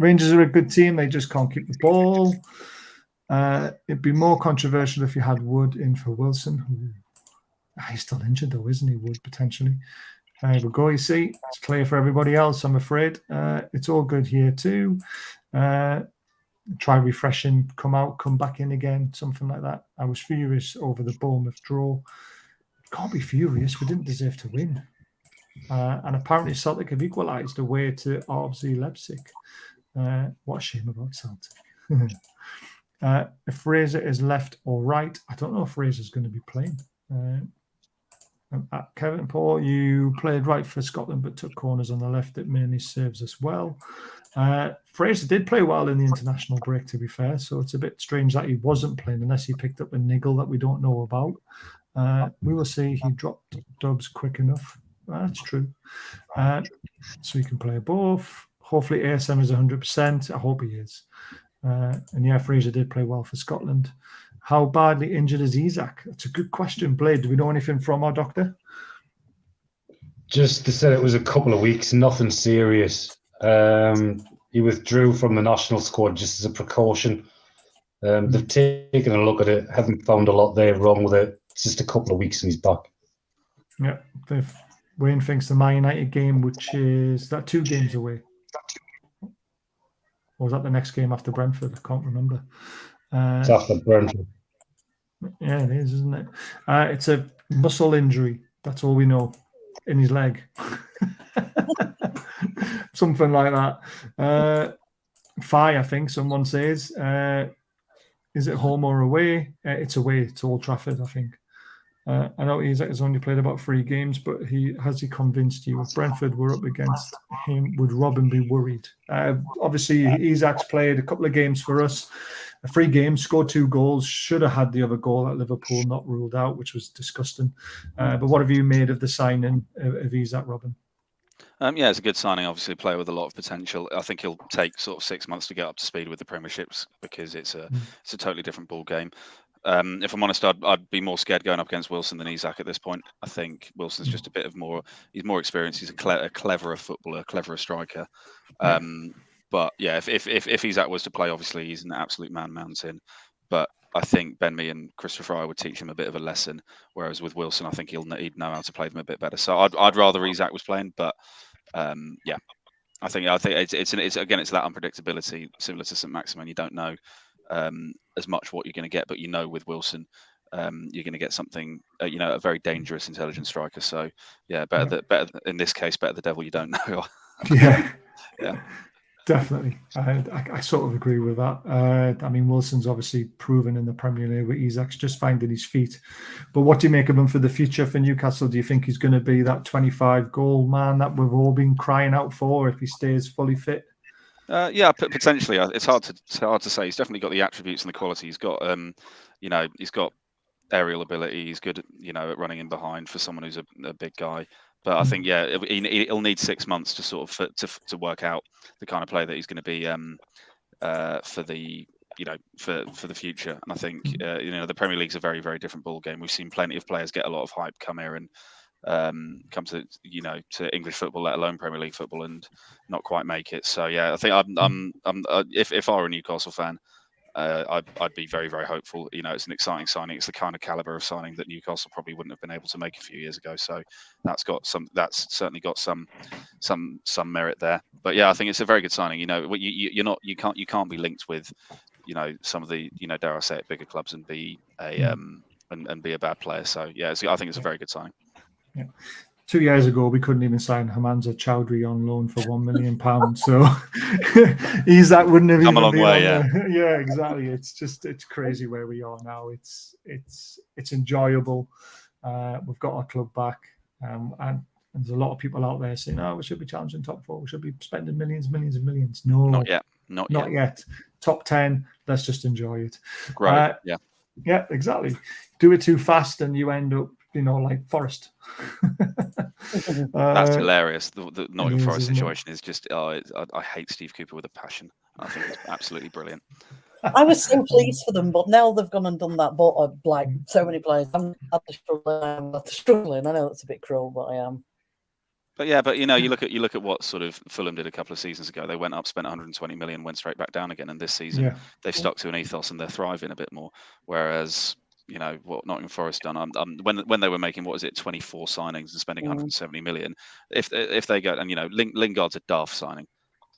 S2: Rangers are a good team. They just can't keep the ball. It'd be more controversial if you had Wood in for Wilson. He's still injured, though, isn't he, Wood, potentially? There we go, you see. It's clear for everybody else, I'm afraid. It's all good here, too. Try refreshing, come out, come back in again, something like that. I was furious over the Bournemouth draw. Can't be furious. We didn't deserve to win. And apparently Celtic have equalised away to RB Leipzig. What a shame about Celtic. If Fraser is left or right, I don't know if Fraser's going to be playing. Kevin Paul, you played right for Scotland but took corners on the left. It mainly serves us well. Fraser did play well in the international break, to be fair, so it's a bit strange that he wasn't playing unless he picked up a niggle that we don't know about. We will see. He dropped Dubs quick enough. That's true. So he can play both. Hopefully ASM is 100%. I hope he is. And yeah, Fraser did play well for Scotland. How badly injured is Isak? That's a good question, Blade. Do we know anything from our doctor?
S5: Just they said it was a couple of weeks, nothing serious. He withdrew from the national squad just as a precaution. They've taken a look at it, haven't found a lot there wrong with it. It's just a couple of weeks and he's back.
S2: Yeah, Wayne thinks the Man United game, which is that 2 games away. Or was that the next game after Brentford? I can't remember.
S5: It's after Brentford.
S2: Yeah, it is, isn't it? It's a muscle injury. That's all we know. In his leg. Something like that. Fi, I think someone says. Is it home or away? It's away. It's Old Trafford, I think. I know Isak has only played about 3 games, but has he convinced you? If Brentford were up against him, would Robin be worried? Obviously, Isak's played a couple of games for us. 3 games, scored 2 goals. Should have had the other goal at Liverpool, not ruled out, which was disgusting. But what have you made of the signing of Isak, Robin?
S4: Yeah, it's a good signing. Obviously, a player with a lot of potential. I think he'll take sort of 6 months to get up to speed with the Premierships because it's a totally different ball game. If I'm honest, I'd be more scared going up against Wilson than Isak at this point. I think Wilson's just a bit of more. He's more experienced. He's a cleverer footballer, cleverer striker. But yeah, if Isak was to play, obviously he's an absolute man-mountain. But I think Ben Mee and Christopher Fry would teach him a bit of a lesson. Whereas with Wilson, I think he'd know how to play them a bit better. So I'd rather Isak was playing. But yeah, I think it's that unpredictability similar to Saint-Maximin. You don't know as much what you're going to get, but with Wilson, you're going to get something, a very dangerous, intelligent striker. So yeah, better in this case, better the devil you don't know.
S2: Yeah.
S4: Yeah.
S2: Definitely. I sort of agree with that. I mean, Wilson's obviously proven in the Premier League, but Isak's just finding his feet. But what do you make of him for the future for Newcastle? Do you think he's going to be that 25-goal man that we've all been crying out for if he stays fully fit?
S4: Yeah, potentially. It's hard to say. He's definitely got the attributes and the quality. He's got, he's got aerial ability. He's good, at running in behind for someone who's a big guy. But I think, yeah, he'll need 6 months to sort of to work out the kind of player that he's going to be for the for the future. And I think the Premier League's a very, very different ball game. We've seen plenty of players get a lot of hype come here and come to to English football, let alone Premier League football, and not quite make it. So yeah, I think if I were a Newcastle fan, I'd be very, very hopeful. It's an exciting signing. It's the kind of caliber of signing that Newcastle probably wouldn't have been able to make a few years ago. So that's certainly got some merit there. But yeah, I think it's a very good signing. You can't be linked with some of the dare I say it, bigger clubs and be a and be a bad player. So yeah, I think it's a very good signing.
S2: Yeah. 2 years ago, we couldn't even sign Hamza Chowdhury on loan for £1 million. So that wouldn't have
S4: come
S2: even
S4: a long
S2: been
S4: way.
S2: Yeah, exactly. It's crazy where we are now. It's enjoyable. We've got our club back, and there's a lot of people out there saying, "Oh, we should be challenging top 4. We should be spending millions and millions." No,
S4: not yet.
S2: Top 10. Let's just enjoy it.
S4: Right.
S2: Yeah, exactly. Do it too fast, and you end up, like Forest.
S4: That's hilarious. The Nottingham Forest
S2: isn't it?
S4: situation is just. I hate Steve Cooper with a passion. I think it's absolutely brilliant.
S3: I was so pleased for them, but now they've gone and done that. But like so many players, I'm struggling. I know it's a bit cruel, but I am.
S4: But you look at what sort of Fulham did a couple of seasons ago. They went up, spent 120 million, went straight back down again. And this season, they've stuck to an ethos and they're thriving a bit more. Whereas, what Nottingham Forest done, when they were making 24 signings and spending 170 million, if they go and Lingard's a daft signing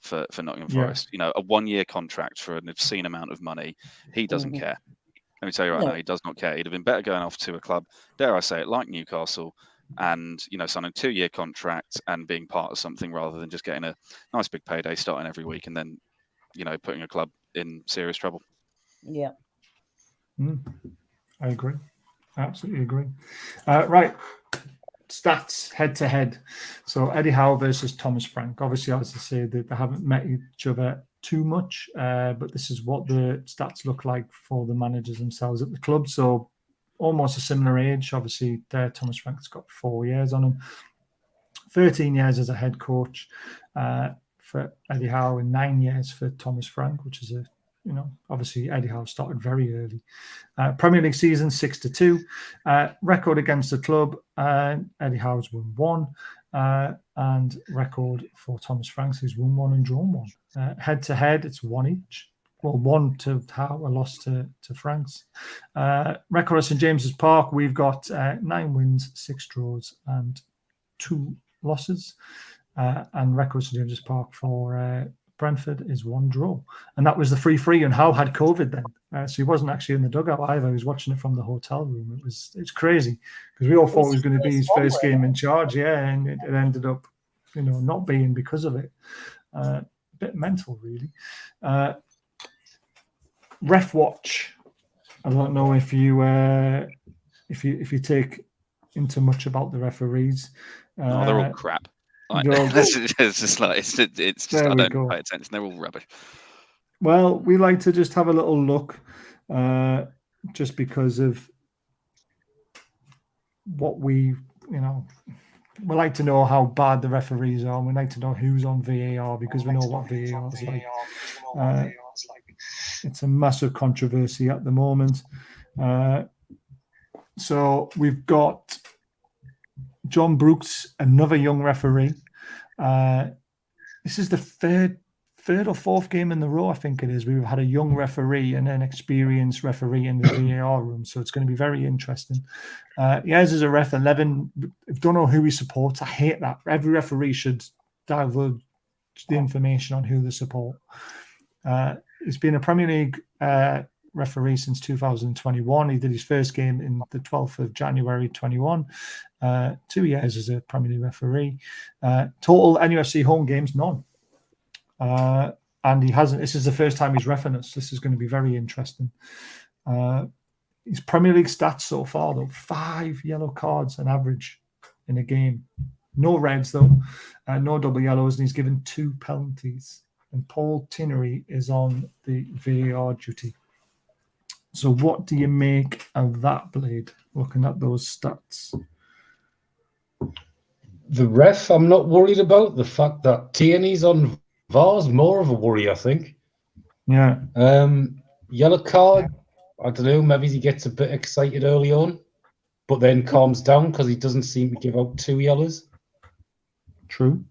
S4: for Nottingham Forest. A 1-year contract for an obscene amount of money. He doesn't care. Let me tell you right now, he does not care. He'd have been better going off to a club, dare I say it, like Newcastle. And signing a 2-year contract and being part of something rather than just getting a nice big payday starting every week and then putting a club in serious trouble.
S3: Yeah,
S2: I agree, absolutely agree. Right, stats head to head. So Eddie Howe versus Thomas Frank. Obviously, as I say, they haven't met each other too much, but this is what the stats look like for the managers themselves at the club. So almost a similar age. Obviously, there Thomas Frank's got 4 years on him. 13 years as a head coach for Eddie Howe and 9 years for Thomas Frank, which is obviously Eddie Howe started very early. Premier League season 6-2. Record against the club, Eddie Howe's won 1. And record for Thomas Franks, who's won 1 and drawn 1. Head to head, it's 1 each. Well, 1 to Howe, a loss to Franks. Record at St.James's Park, we've got 9 wins, 6 draws, and 2 losses. And record at St.James's Park for Brentford is 1 draw. And that was the free, and Howe had COVID then. So he wasn't actually in the dugout either. He was watching it from the hotel room. It's crazy because we all thought it was going to be his first game in charge. Yeah, and it ended up, not being because of it. A bit mental, really. Ref watch. I don't know if you take into much about the referees.
S4: No, they're all crap. It's just I don't pay attention. They're all rubbish.
S2: Well, we like to just have a little look, just because of what we like to know how bad the referees are. And we like to know who's on VAR because we know what VAR is like. It's a massive controversy at the moment. So we've got John Brooks, another young referee. This is the third or fourth game in the row, I think it is. We've had a young referee and an experienced referee in the VAR room, so it's going to be very interesting. Yes, as a ref 11, I don't know who he supports. I hate that. Every referee should divulge the information on who they support. He's been a Premier League referee since 2021. He did his first game in the 12th of January 21. 2 years as a Premier League referee. Total NUFC home games, none. And he hasn't. This is the first time he's reffing us. This is going to be very interesting. His Premier League stats so far, though, 5 yellow cards on average in a game. No reds, though. No double yellows, and he's given 2 penalties and Paul Tinnery is on the VAR duty. So what do you make of that, Blade, looking at those stats?
S5: The ref, I'm not worried about. The fact that Tierney's on VAR's more of a worry, I think.
S2: Yeah.
S5: Yellow card, I don't know, maybe he gets a bit excited early on, but then calms down because he doesn't seem to give out 2 yellows.
S2: True.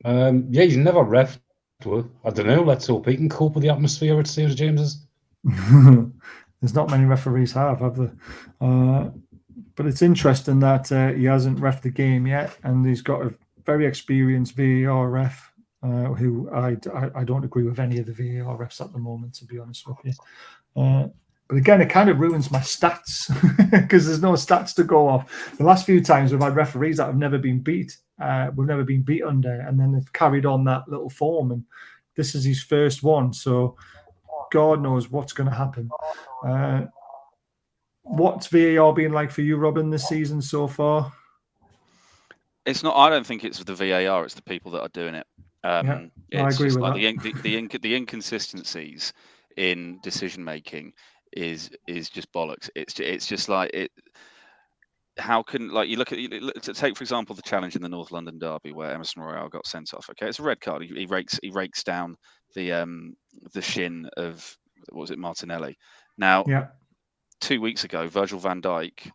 S5: Yeah, he's never ref. I don't know. Let's hope he can cope with the atmosphere at St. James's.
S2: There's not many referees have there? But it's interesting that he hasn't ref the game yet, and he's got a very experienced VAR ref who I don't agree with any of the VAR refs at the moment, to be honest with you. But again, it kind of ruins my stats because there's no stats to go off. The last few times we've had referees that have never been beat, we've never been beat under, and then they've carried on that little form, and this is his first one, so God knows what's going to happen. What's VAR been like for you, Robin, this season so far?
S4: It's not. I don't think it's the VAR. It's the people that are doing it.
S2: I
S4: It's
S2: agree
S4: just
S2: with
S4: like
S2: that.
S4: the inconsistencies in decision making is just bollocks. It's just like it. How can, like, you look at, take for example the challenge in the North London derby where Emerson Royale got sent off. Okay, it's a red card. He rakes down the shin of, what was it, Martinelli. Now, 2 weeks ago, Virgil van Dijk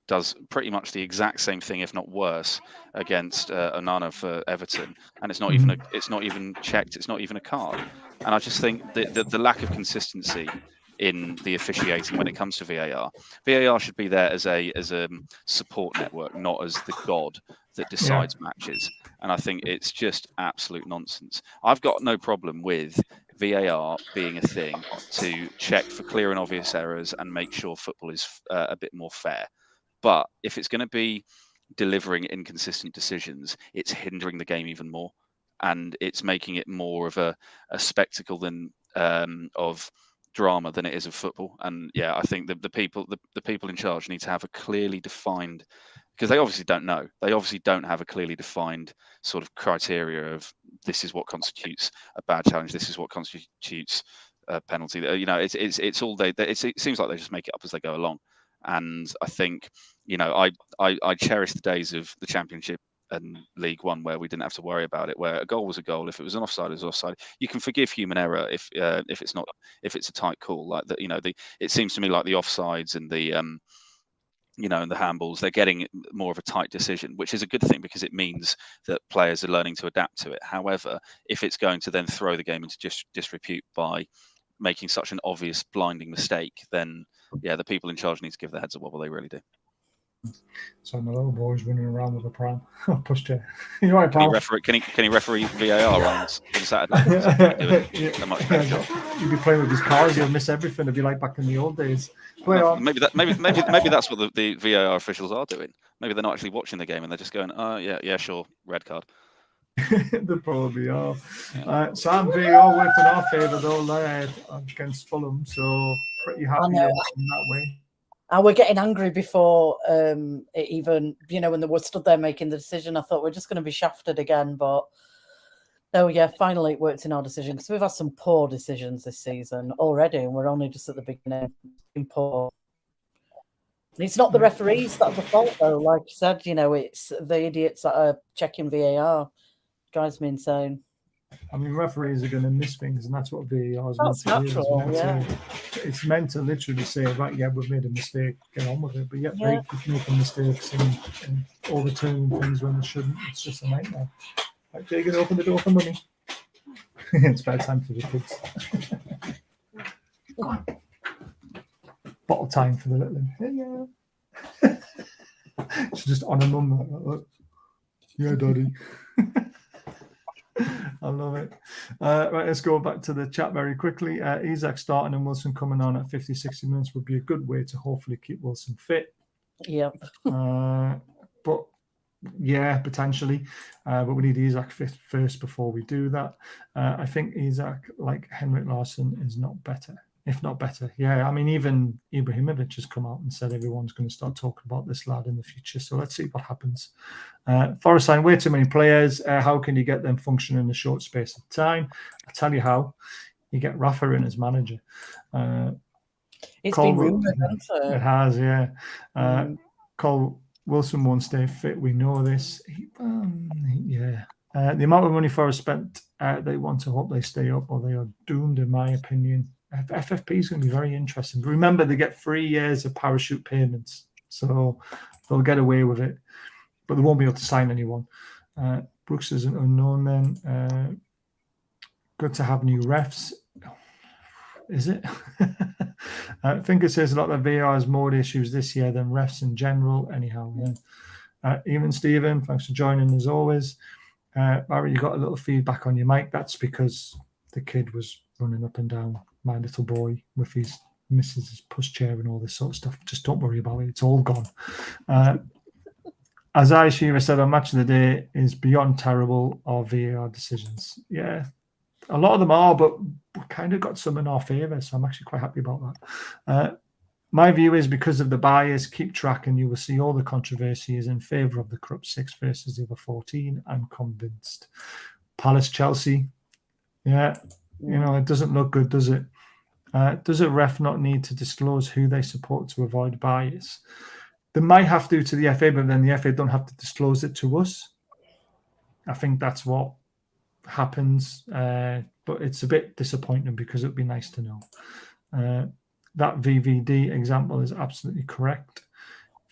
S4: does pretty much the exact same thing, if not worse, against Onana for Everton, and it's not even checked. It's not even a card. And I just think the lack of consistency in the officiating when it comes to VAR. VAR should be there as a support network, not as the god that decides matches. And I think it's just absolute nonsense. I've got no problem with VAR being a thing to check for clear and obvious errors and make sure football is a bit more fair. But if it's going to be delivering inconsistent decisions, it's hindering the game even more, and it's making it more of a spectacle than of drama than it is of football. And yeah, I think the people in charge need to have a clearly defined, because they obviously don't know. They obviously don't have a clearly defined sort of criteria of this is what constitutes a bad challenge. This is what constitutes a penalty. It's all it seems like they just make it up as they go along. And I think, I cherish the days of the Championship and League One where we didn't have to worry about it, where a goal was a goal. If it was an offside, it was offside. You can forgive human error if it's a tight call like that. It seems to me like the offsides and the and the handballs, they're getting more of a tight decision, which is a good thing because it means that players are learning to adapt to it. However, if it's going to then throw the game into disrepute by making such an obvious blinding mistake, then the people in charge need to give their heads a wobble. They really do.
S2: So my little boy's running around with a pram. Pushed it. You right,
S4: Can
S2: pal?
S4: he referee VAR on Saturday? Doing a much better job.
S2: You'd be playing with his cars. You'll miss everything. It'd be like back in the old days.
S4: Maybe that's what the VAR officials are doing. Maybe they're not actually watching the game and they're just going, "Oh yeah, sure, red card."
S2: They probably are. Sam, VAR worked in our favour though, against Fulham, so pretty happy in that way.
S3: And we're getting angry before it even, when they were stood there making the decision. I thought we're just going to be shafted again, but finally it worked in our decision, because we've had some poor decisions this season already, and we're only just at the beginning. Poor. And it's not the referees that's the fault, though. Like you said, it's the idiots that are checking VAR. Drives me insane.
S2: I mean, referees are going to miss things, and that's what VAR is
S3: meant
S2: to
S3: do.
S2: It's meant to literally say, right, we've made a mistake, get on with it. But they keep making mistakes and overturning things when they shouldn't. It's just a nightmare. Like, Jay, gonna open the door for money. It's bedtime for the kids. Bottle time for the little one. She's just on her mum like that. Yeah, daddy. I love it. Right, let's go back to the chat very quickly. Isak starting and Wilson coming on at 50, 60 minutes would be a good way to hopefully keep Wilson fit.
S3: Yeah.
S2: But yeah, potentially. But we need Isak fit first before we do that. I think Isak, like Henrik Larsson, is not better. if not better. Yeah, I mean, even Ibrahimovic has come out and said everyone's going to start talking about this lad in the future. So let's see what happens. Forest sign way too many players. How can you get them functioning in a short space of time? I tell you how. You get Rafa in as manager.
S3: It's
S2: Cole,
S3: been rumoured, hasn't
S2: it
S3: it?
S2: has, yeah. Cole Wilson won't stay fit. We know this. Yeah. The amount of money Forest spent, they want to hope they stay up, or they are doomed, in my opinion. FFP is going to be very interesting. But remember, they get 3 years of parachute payments, so they'll get away with it. But they won't be able to sign anyone. Brooks is an unknown then. Good to have new refs. Is it? I think it says a lot that VAR has more issues this year than refs in general. Anyhow, yeah. Even Stephen, thanks for joining as always. Barry, you got a little feedback on your mic. That's because the kid was running up and down, my little boy, with his missus' pushchair and all this sort of stuff. Just don't worry about it. It's all gone. As Shira said on Match of the Day, is beyond terrible our VAR decisions. Yeah, a lot of them are, but we kind of got some in our favour, so I'm actually quite happy about that. My view is because of the bias, keep track and you will see all the controversy is in favour of the corrupt 6 versus the other 14. I'm convinced. Palace, Chelsea. Yeah, it doesn't look good, does it? Does a ref not need to disclose who they support to avoid bias? They might have to the FA, but then the FA don't have to disclose it to us. I think that's what happens, but it's a bit disappointing because it would be nice to know. That VVD example is absolutely correct.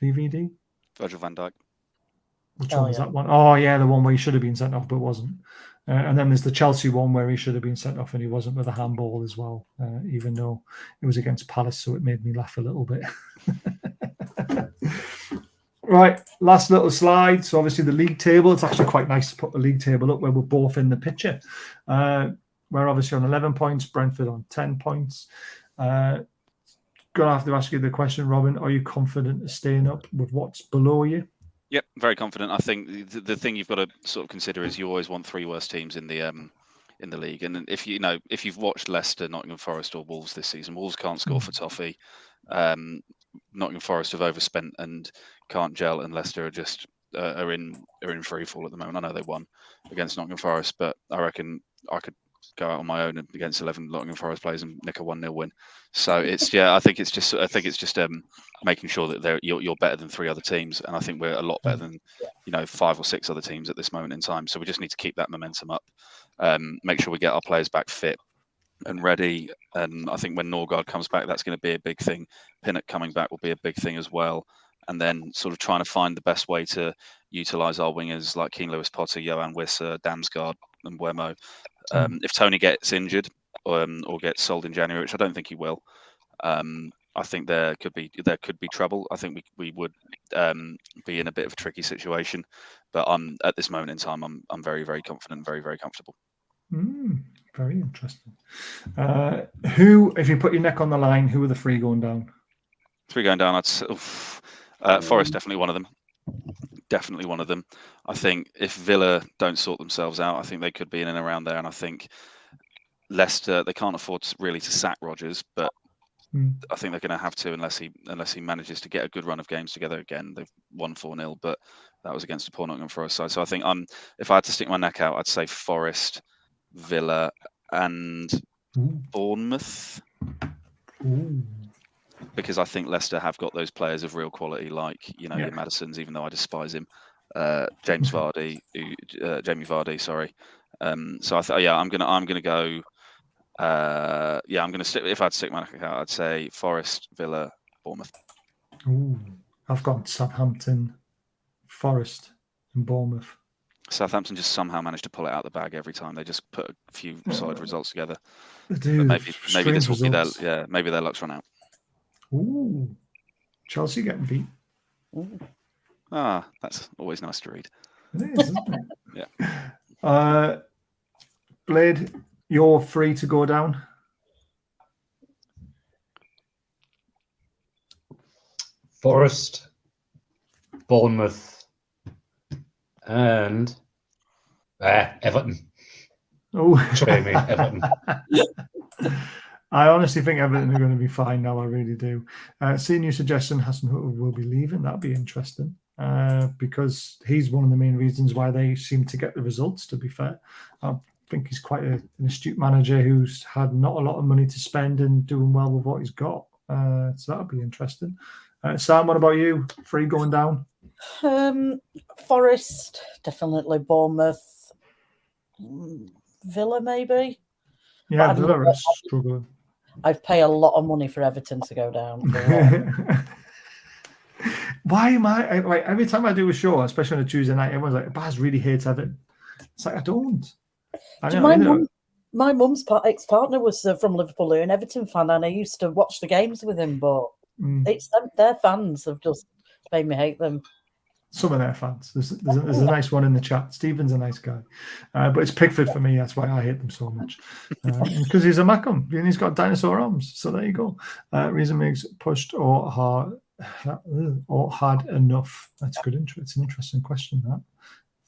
S2: VVD?
S4: Virgil van Dijk.
S2: Which one was that one? Oh, yeah, the one where he should have been sent off but wasn't. And then there's the Chelsea one where he should have been sent off and he wasn't, with a handball as well, even though it was against Palace, so it made me laugh a little bit. Right, last little slide. So obviously the league table, it's actually quite nice to put the league table up where we're both in the picture. We're obviously on 11 points, Brentford on 10 points. Going to have to ask you the question, Robin, are you confident of staying up with what's below you?
S4: Yep, very confident. I think the thing you've got to sort of consider is you always want 3 worst teams in the league. And if you've watched Leicester, Nottingham Forest, or Wolves this season, Wolves can't score for toffee. Nottingham Forest have overspent and can't gel, and Leicester are just are in free fall at the moment. I know they won against Nottingham Forest, but I reckon I could go out on my own against 11 Nottingham Forest players and nick a 1-0 win. So I think it's just making sure that you're better than 3 other teams, and I think we're a lot better than 5 or 6 other teams at this moment in time. So we just need to keep that momentum up, make sure we get our players back fit and ready. And I think when Norgard comes back, that's going to be a big thing. Pinnock coming back will be a big thing as well. And then sort of trying to find the best way to utilise our wingers like Keane Lewis Potter, Johan Wisser, Damsgaard and Wemo. If Toney gets injured or gets sold in January, which I don't think he will, I think there could be trouble. I think we would be in a bit of a tricky situation. But at this moment in time, I'm very, very confident, very, very comfortable.
S2: Very interesting. Who, if you put your neck on the line, who are the 3 going down?
S4: 3 going down. Forest, definitely one of them. Definitely one of them. I think if Villa don't sort themselves out, I think they could be in and around there. And I think Leicester, they can't afford to sack Rodgers, but I think they're going to have to unless he manages to get a good run of games together again. They've won 4-0, but that was against a poor Nottingham Forest side. So I think if I had to stick my neck out, I'd say Forest, Villa, and Bournemouth. Because I think Leicester have got those players of real quality, like your Maddisons, even though I despise him, Jamie Vardy, sorry. So I'm gonna go. I'm gonna stick. If I'd stick my neck out, I'd say Forest, Villa, Bournemouth.
S2: I've got Southampton, Forest, and Bournemouth.
S4: Southampton just somehow managed to pull it out of the bag every time. They just put a few solid results together.
S2: They do.
S4: Maybe this will be their maybe their luck's run out.
S2: Chelsea getting beat.
S4: That's always nice to read.
S2: It is, isn't it?
S4: Yeah.
S2: Blade, you're free to go down.
S5: Forest, Bournemouth, and Everton.
S2: Oh,
S5: Everton.
S2: I honestly think Everton are going to be fine now. I really do. Seeing your suggestion, Hassan Hutel will be leaving. That'd be interesting because he's one of the main reasons why they seem to get the results, to be fair. I think he's quite an astute manager who's had not a lot of money to spend and doing well with what he's got. So that'll be interesting. Sam, what about you? Free going down?
S3: Forest, definitely. Bournemouth, Villa, maybe.
S2: Yeah, Villa are struggling.
S3: I'd pay a lot of money for Everton to go down.
S2: Why am I like every time I do a show, especially on a Tuesday night, everyone's like, Baz really hates Everton. It's like I don't.
S3: My mum's ex-partner was from Liverpool, an Everton fan, and I used to watch the games with him, but it's their fans have just made me hate them. Some
S2: of their fans. There's a nice one in the chat. Stephen's a nice guy. But it's Pickford for me. That's why I hate them so much. Because he's a Mackem and he's got dinosaur arms. So there you go. Reason Miggs pushed or had enough. That's good. It's an interesting question, that.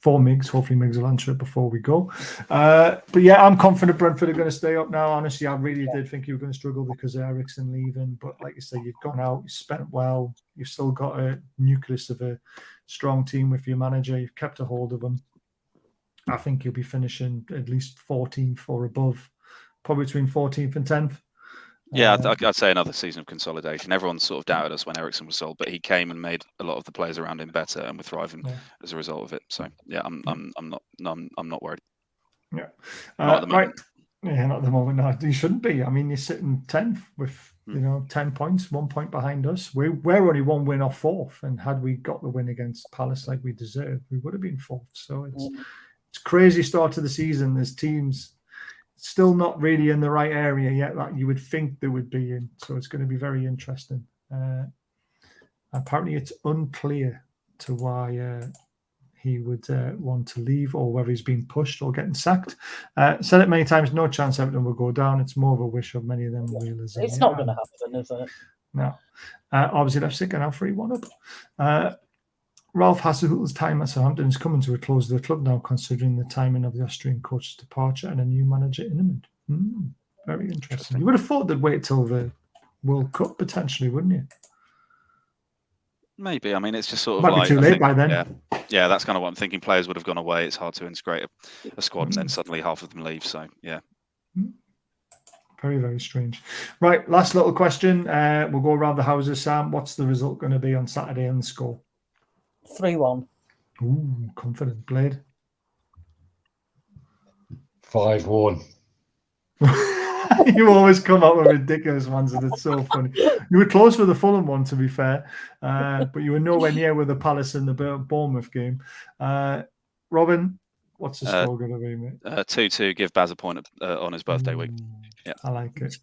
S2: For Miggs. Hopefully Miggs will answer it before we go. But yeah, I'm confident Brentford are going to stay up now. Honestly, I really did think you were going to struggle because of Eriksen leaving. But like you say, you've gone out, you spent well. You've still got a nucleus of a strong team with your manager. You've kept a hold of them. I think you'll be finishing at least 14th or above, probably between 14th and 10th.
S4: Yeah, I'd say another season of consolidation. Everyone sort of doubted us when Eriksen was sold, but he came and made a lot of the players around him better, and we're thriving as a result of it. So yeah, I'm not worried.
S2: Yeah,
S4: not at the moment.
S2: Right. Yeah, not at the moment. No, you shouldn't be. I mean, you're sitting 10th with 10 points, 1 point behind us. We're only one win off 4th, and had we got the win against Palace like we deserved, we would have been 4th. So it's crazy start to the season. There's teams still not really in the right area yet that you would think they would be in. So it's going to be very interesting. Apparently, it's unclear to why he would want to leave or whether he's been pushed or getting sacked. Said it many times, no chance Everton will go down. It's more of a wish of many of them realism.
S3: It's not going to happen, is it?
S2: No. Obviously, Nufc are now 3-1 up. Ralph Hasenhutl's time at Southampton is coming to a close of the club now, considering the timing of the Austrian coach's departure and a new manager imminent. Very interesting. You would have thought they'd wait till the World Cup, potentially, wouldn't you?
S4: Maybe. I mean, it's just sort of
S2: Might be too late by then.
S4: Yeah, that's kind of what I'm thinking. Players would have gone away. It's hard to integrate a squad and then suddenly half of them leave. So, yeah.
S2: Very, very strange. Right, last little question. We'll go around the houses. Sam, what's the result going to be on Saturday and the score?
S3: 3-1.
S2: Ooh, confident. Blade?
S5: 5-1.
S2: You always come up with ridiculous ones, and it's so funny. You were close with the Fulham one, to be fair, but you were nowhere near with the Palace and the Bournemouth game. Robin, what's the score going to be, mate?
S4: 2-2. Give Baz a point on his birthday week. Yeah,
S2: I like it.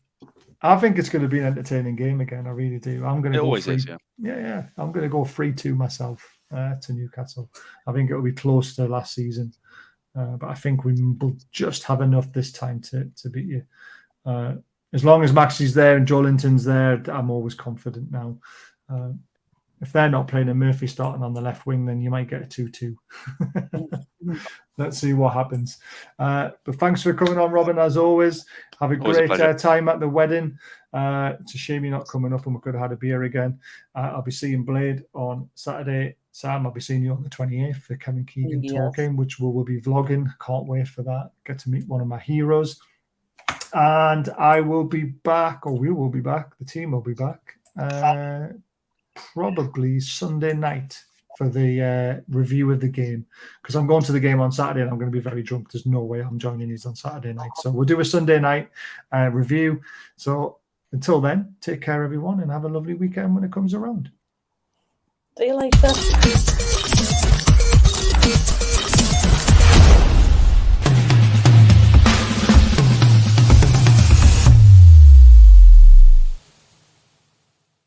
S2: I think it's going to be an entertaining game again. I really do. I'm going to. It
S4: always is. Yeah.
S2: Yeah. I'm going to go 3-2 myself to Newcastle. I think it'll be close to last season, but I think we will just have enough this time to beat you. As long as Maxi's there and Joelinton's there, I'm always confident now. If they're not playing and Murphy starting on the left wing, then you might get a 2-2. Let's see what happens. But thanks for coming on, Robin, as always. Have a great time at the wedding. It's a shame you're not coming up and we could have had a beer again. I'll be seeing Blade on Saturday. Sam, I'll be seeing you on the 28th for Kevin Keegan talking, which we'll be vlogging. Can't wait for that. Get to meet one of my heroes. And I will be back, or we will be back. The team will be back. Probably Sunday night for the review of the game, because I'm going to the game on Saturday and I'm going to be very drunk. There's no way I'm joining you on Saturday night. So we'll do a Sunday night review. So until then, take care, everyone, and have a lovely weekend when it comes around.
S3: See you later.